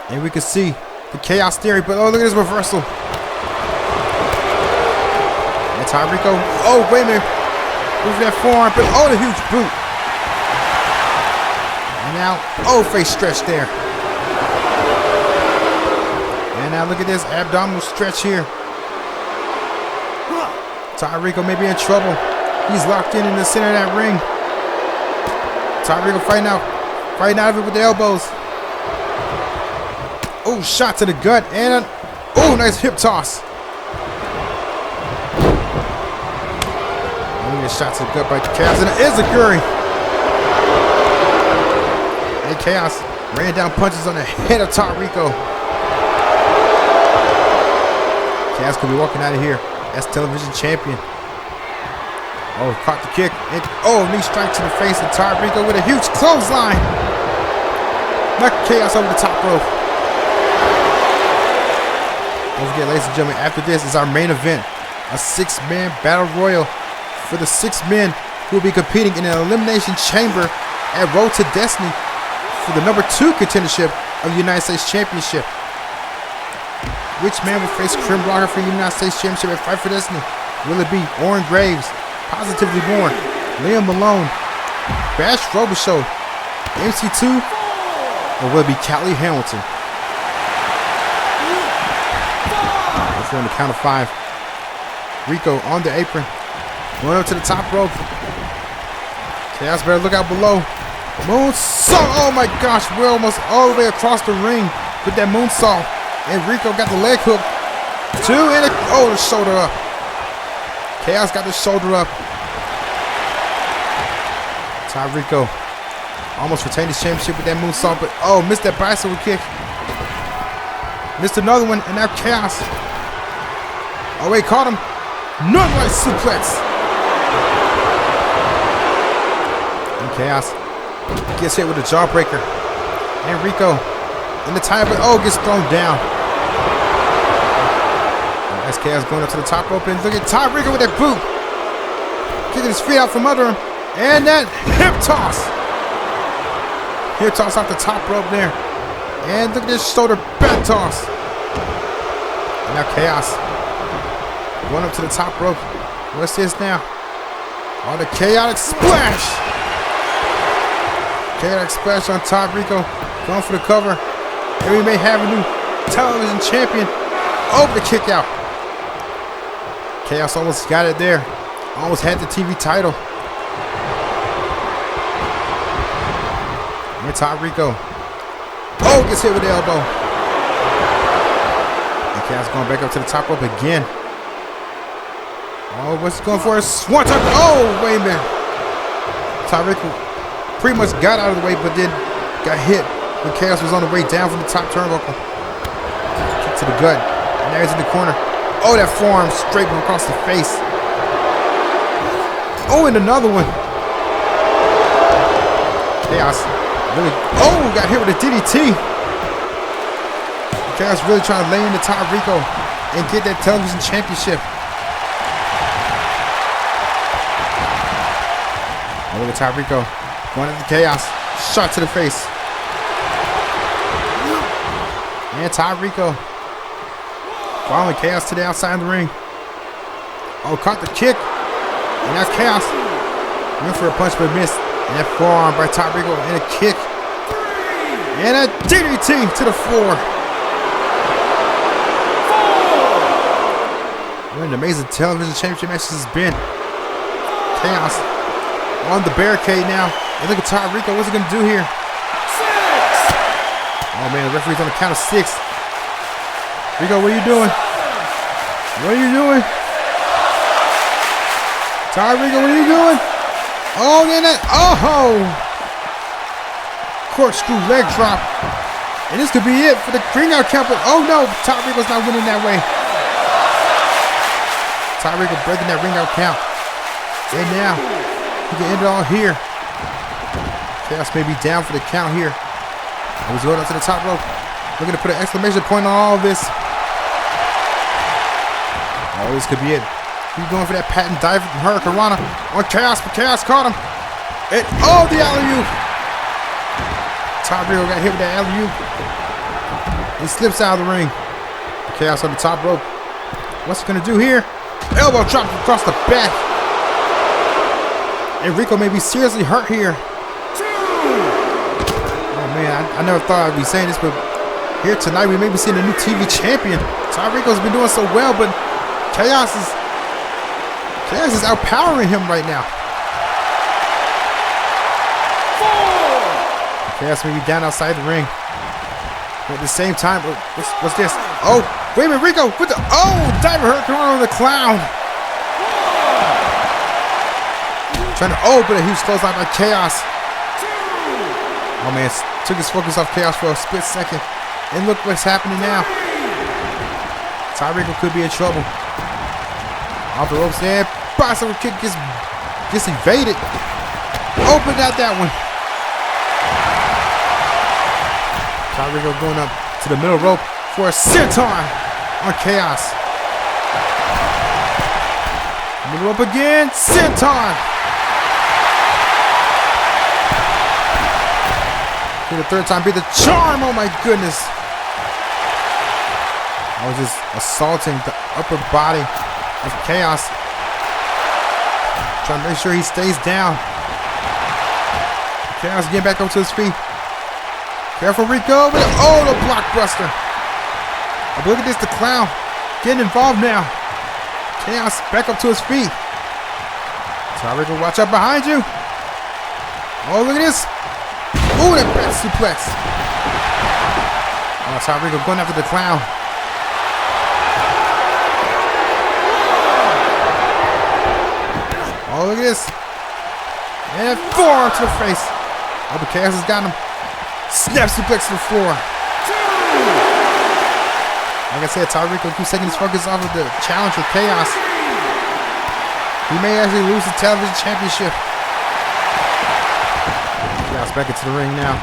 And we can see the Chaos theory, but oh, look at this reversal. And Todd Rico, oh, wait a minute. Move that forearm, but oh, the huge boot. And now, oh, face stretch there. And now look at this abdominal stretch here. Todd Rico may be in trouble. He's locked in the center of that ring. Todd Rico fighting out of it with the elbows. Oh, shot to the gut and oh, nice hip toss. Oh, a shot to the gut by Chaos, and it is a Guri. And Chaos ran down punches on the head of Todd Rico. Chaos could be walking out of here as television champion. Oh, caught the kick. And, oh, knee strike to the face of Todd Rico with a huge clothesline. Knocked Chaos over the top rope. Don't forget, ladies and gentlemen, after this is our main event. A 6-man battle royal for the 6 men who will be competing in an elimination chamber at Road to Destiny for the number 2 contendership of the United States Championship. Which man will face Krim Blocker for the United States Championship at Fight for Destiny? Will it be Orin Graves, Positively Born, Liam Malone, Bash Robichaud, MC2, or will it be Callie Hamilton? We're on the count of 5. Rico on the apron, going up to the top rope. Chaos better look out below. Moonsault! Oh my gosh, we're almost all the way across the ring with that moonsault. And Rico got the leg hook. 2 and oh, the shoulder up. Chaos got the shoulder up. Todd Rico almost retained his championship with that moonsault, but oh, missed that bicycle kick. Missed another one, and now Chaos. Oh wait, caught him. Northern suplex. And Chaos gets hit with a jawbreaker. And Rico in the tie, but oh, gets thrown down. As Chaos going up to the top rope, and look at Todd Rico with that boot. Kicking his feet out from under him. And that hip toss. Hip toss off the top rope there. And look at this shoulder back toss. And now Chaos going up to the top rope. What's this now? Oh, the chaotic splash. Chaotic splash on top. Rico going for the cover. And we may have a new television champion. Over the kick out. Chaos almost got it there. Almost had the TV title. And top Rico. Oh, gets hit with the elbow. And Chaos going back up to the top rope again. Oh, what's he going for? A swanton. Oh, wait a minute. Top Rico pretty much got out of the way, but then got hit when Chaos was on the way down from the top turnbuckle. Kick to the gut. And now he's in the corner. Oh, that forearm straight across the face. Oh, and another one. Chaos really. Oh, got hit with a DDT. Chaos really trying to lay into top Rico and get that television championship. Oh, look at top Rico going into Chaos. Shot to the face. And top Rico following Chaos to the outside of the ring. Oh, caught the kick. And that's Chaos. Went for a punch but missed. And that forearm by top Rico and a kick. And a DDT to the floor. What an amazing television championship match this has been. Chaos on the barricade now. And look at top Rico. What's he going to do here? Oh man, the referee's on the count of 6. Rico, what are you doing? What are you doing? Ty Rico, what are you doing? Oh, then that. Oh! Corkscrew leg drop. And this could be it for the ring out count. But oh no, Ty Rico's not winning that way. Ty Rico breaking that ring out count. And now, he can end it all here. Chaos may be down for the count here. He's going up to the top rope. Looking to put an exclamation point on all of this. Oh, this could be it. He's going for that patent dive from Hurricane Rana on Chaos, but Chaos caught him. And oh, the alley-oop. Top Rico got hit with that alley-oop. He slips out of the ring. Chaos on the top rope. What's he gonna do here? Elbow drop across the back. And Rico may be seriously hurt here. Man, I never thought I'd be saying this, but here tonight we may be seeing a new TV champion. Ty Rico's been doing so well, but Chaos is outpowering him right now. Chaos may be down outside the ring. But at the same time, what's this? Oh, wait a minute, Rico with the diver hurricane on the clown. Trying to but a huge clothesline by Chaos. Oh man, took his focus off Chaos for a split second. And look what's happening now. Ty Rico could be in trouble. Off the ropes there. Bicycle kick gets evaded. Opened out that one. Ty Rico going up to the middle rope for a senton on Chaos. Middle rope again. Senton. For the third time, be the charm. Oh my goodness. I was just assaulting the upper body of Chaos. Trying to make sure he stays down. Chaos getting back up to his feet. Careful, Rico. The blockbuster. Oh, look at this, the clown getting involved now. Chaos back up to his feet. Ty Rico, watch out behind you. Oh, look at this. Ooh, that back suplex. Oh, Ty Rico going after the clown. Oh, look at this. And forearm to the face. Oh, but Chaos has got him. Snap suplex to the floor. Like I said, Ty Rico keeps taking his focus off of the challenge with Chaos. He may actually lose the television championship. Chaos back into the ring now.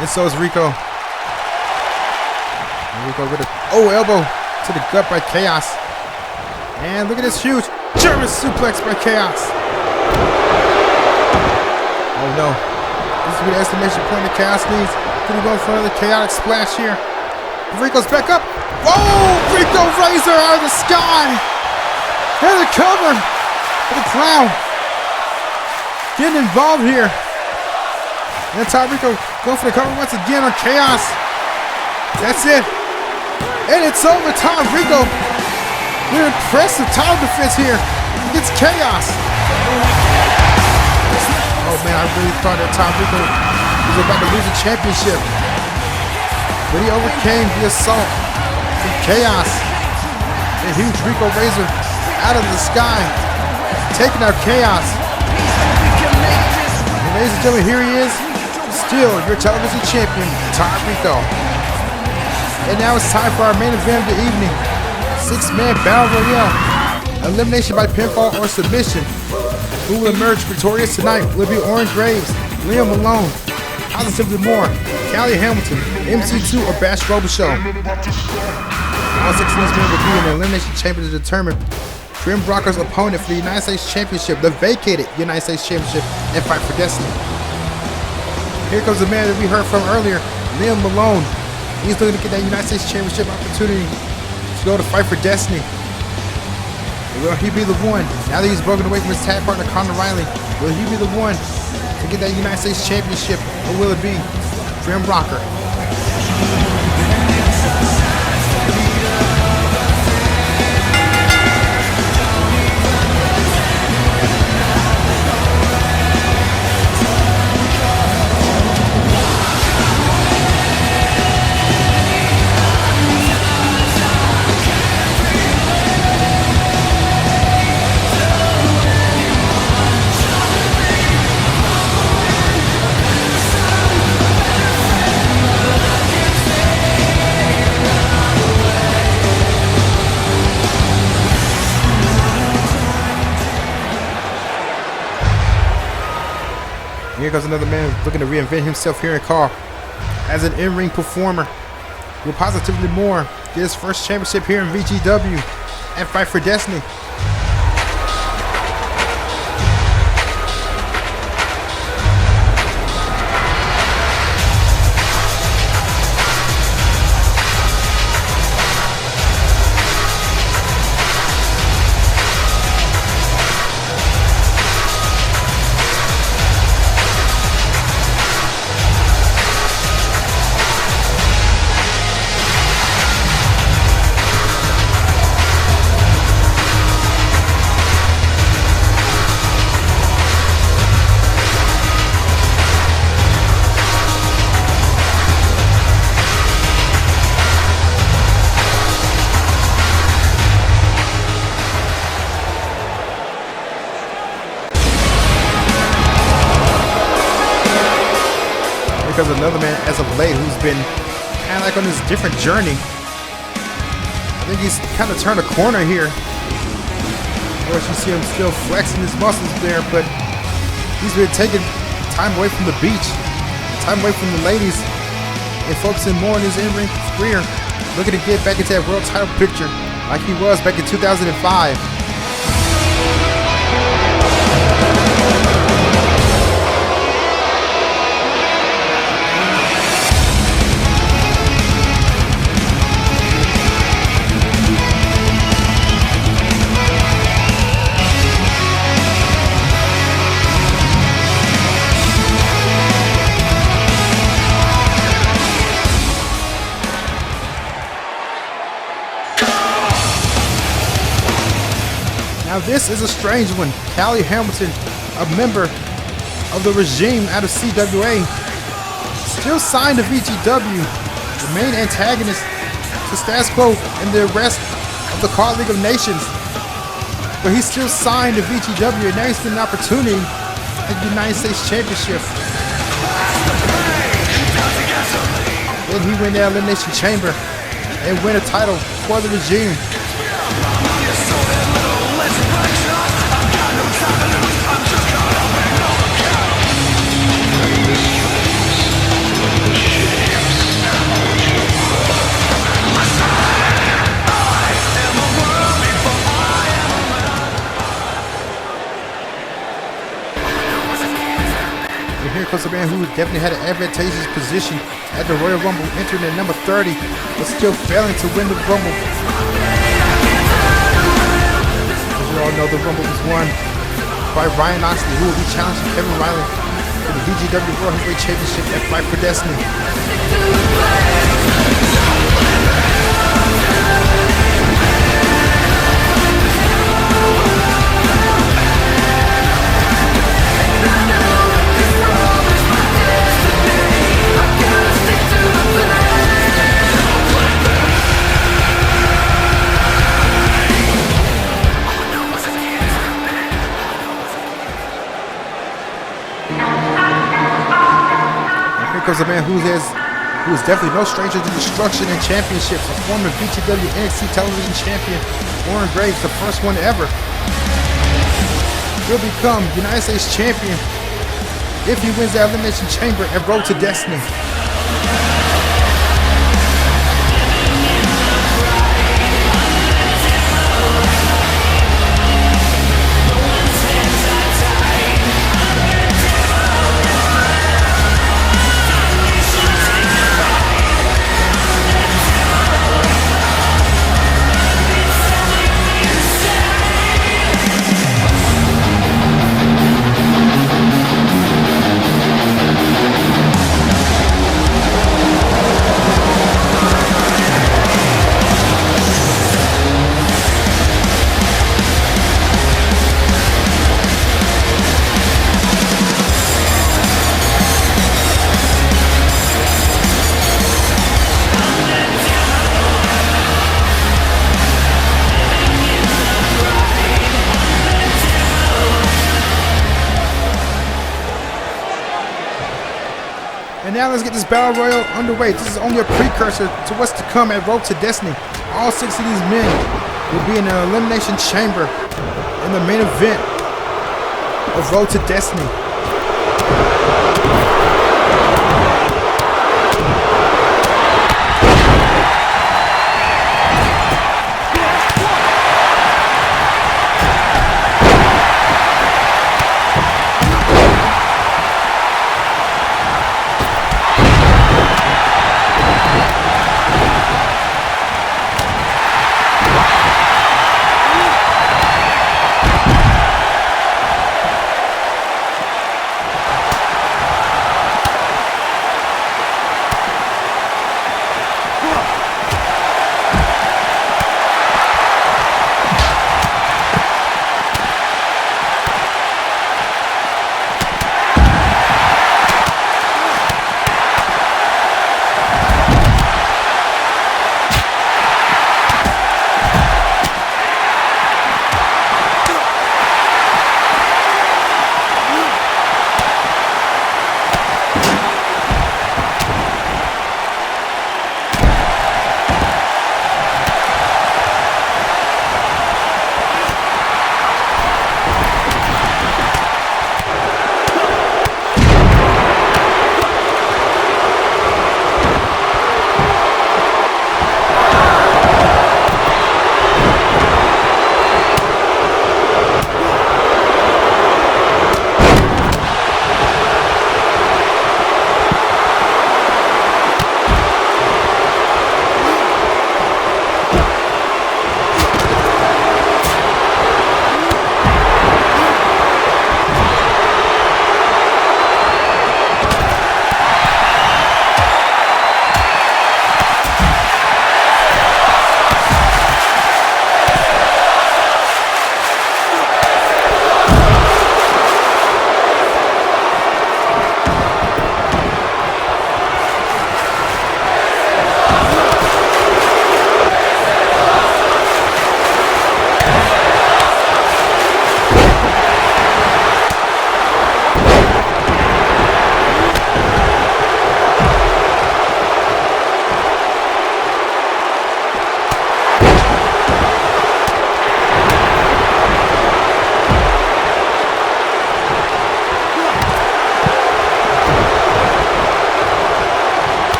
And so is Rico. And Rico with a elbow to the gut by Chaos. And look at this huge German suplex by Chaos. Oh no. This will be the exclamation point that Chaos needs. Could he go for another chaotic splash here? Rico's back up. Oh, Rico Razor out of the sky. And the cover for the clown. Getting involved here. And Rico go for the cover once again on Chaos. That's it. And it's over. Rico with impressive title defense here against Chaos. Oh man, I really thought that Rico was about to lose the championship. But he overcame the assault from Chaos. A huge Rico Razor out of the sky, taking out Chaos. And ladies and gentlemen, here he is, still your television champion, Rico. And now it's time for our main event of the evening. 6-man battle royale. Elimination by pinfall or submission. Who will emerge victorious tonight? Will it be Orange Graves, Liam Malone, Positively More, Callie Hamilton, MC2, or Bash Robichaud? All 6 of these men will be in the Elimination Chamber to determine Grim Brocker's opponent for the United States Championship, the vacated United States Championship, and Fight for Destiny. Here comes the man that we heard from earlier, Liam Malone. He's looking to get that United States Championship opportunity to go to Fight for Destiny. Will he be the one, now that he's broken away from his tag partner Conor Riley, will he be the one to get that United States Championship, or will it be Grim Rocker? Here goes another man looking to reinvent himself here in Carl as an in-ring performer. Will Positively More get his first championship here in VGW and Fight for Destiny? Because another man as of late who's been kind of like on this different journey. I think he's kind of turned a corner here. Of course, you see him still flexing his muscles there, but he's been taking time away from the beach, time away from the ladies, and focusing more on his in-ring career, looking to get back into that world title picture like he was back in 2005. Now this is a strange one. Callie Hamilton, a member of the regime out of CWA, still signed to VGW, the main antagonist to Status Quo and the rest of the Card League of Nations. But he's still signed to VGW, and now he's getting an opportunity at the United States Championship. Then he win the Elimination Chamber and win a title for the regime. And here comes a man who definitely had an advantageous position at the Royal Rumble, entering at number 30, but still failing to win the Rumble. As we all know, the Rumble was won by Ryan Oxley, who will be challenging Kevin Riley for the VGW World Heavyweight Championship at Fight for Destiny. Here comes a man who is definitely no stranger to destruction and championships. A former VGW NXT television champion, Warren Graves, the first one ever. He'll become United States champion if he wins the Elimination Chamber at Road to Destiny. And now let's get this Battle Royal underway. This is only a precursor to what's to come at Road to Destiny. All 6 of these men will be in an Elimination Chamber in the main event of Road to Destiny.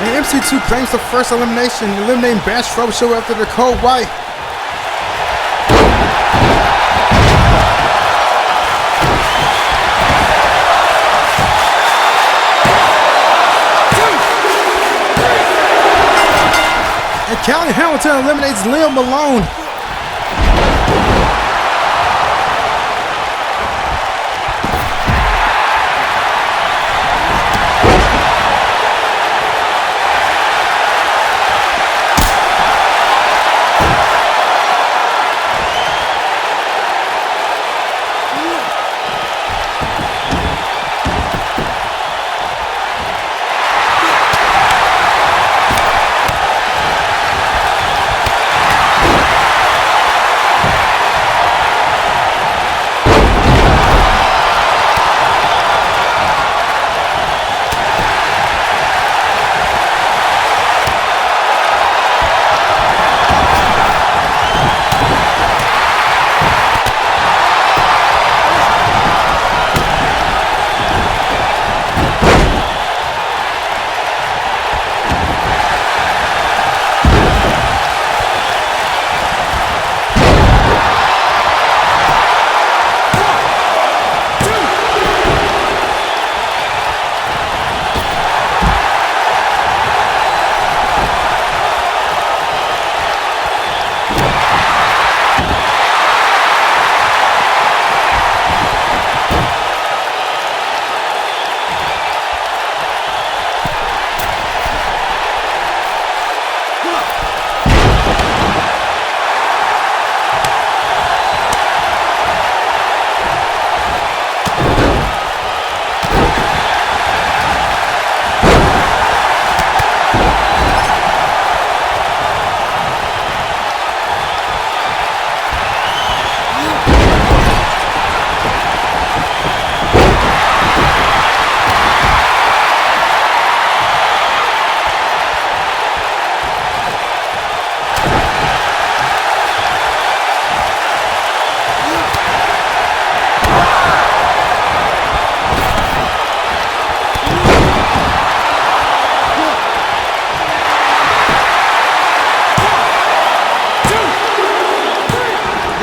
And MC2 claims the first elimination, eliminating Bash Show after the Cold White. And Callie Hamilton eliminates Liam Malone.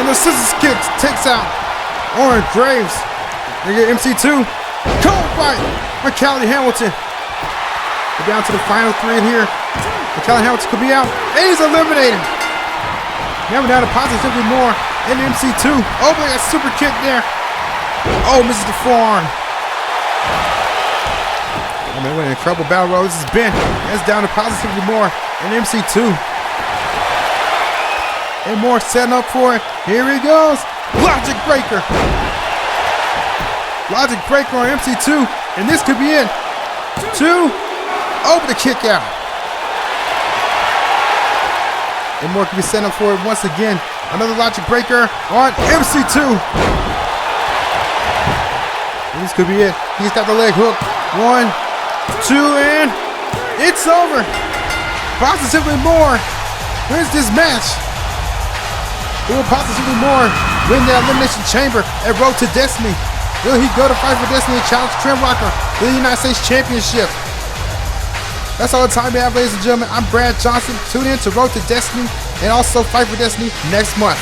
The scissors kick takes out Orange Graves. They get MC2. Cold fight by Callie Hamilton. We're down to the final three in here. And Callie Hamilton could be out. And he's eliminated. Now we're down to positively more. And MC2. Oh, boy, that super kick there. Oh, misses the forearm. Oh, man, what an incredible battle royal this has been. That's down to positively more. And MC2. And more setting up for it. Here he goes. Logic Breaker. Logic Breaker on MC2. And this could be it. 2. Over the kick out. And more could be set up for it once again. Another Logic Breaker on MC2. And this could be it. He's got the leg hook. 1, 2, and it's over. Positively more wins this match. Will Positively more win the Elimination Chamber at Road to Destiny? Will he go to Fight for Destiny and challenge Trent Rocker for the United States Championship? That's all the time we have, ladies and gentlemen. I'm Brad Johnson. Tune in to Road to Destiny and also Fight for Destiny next month.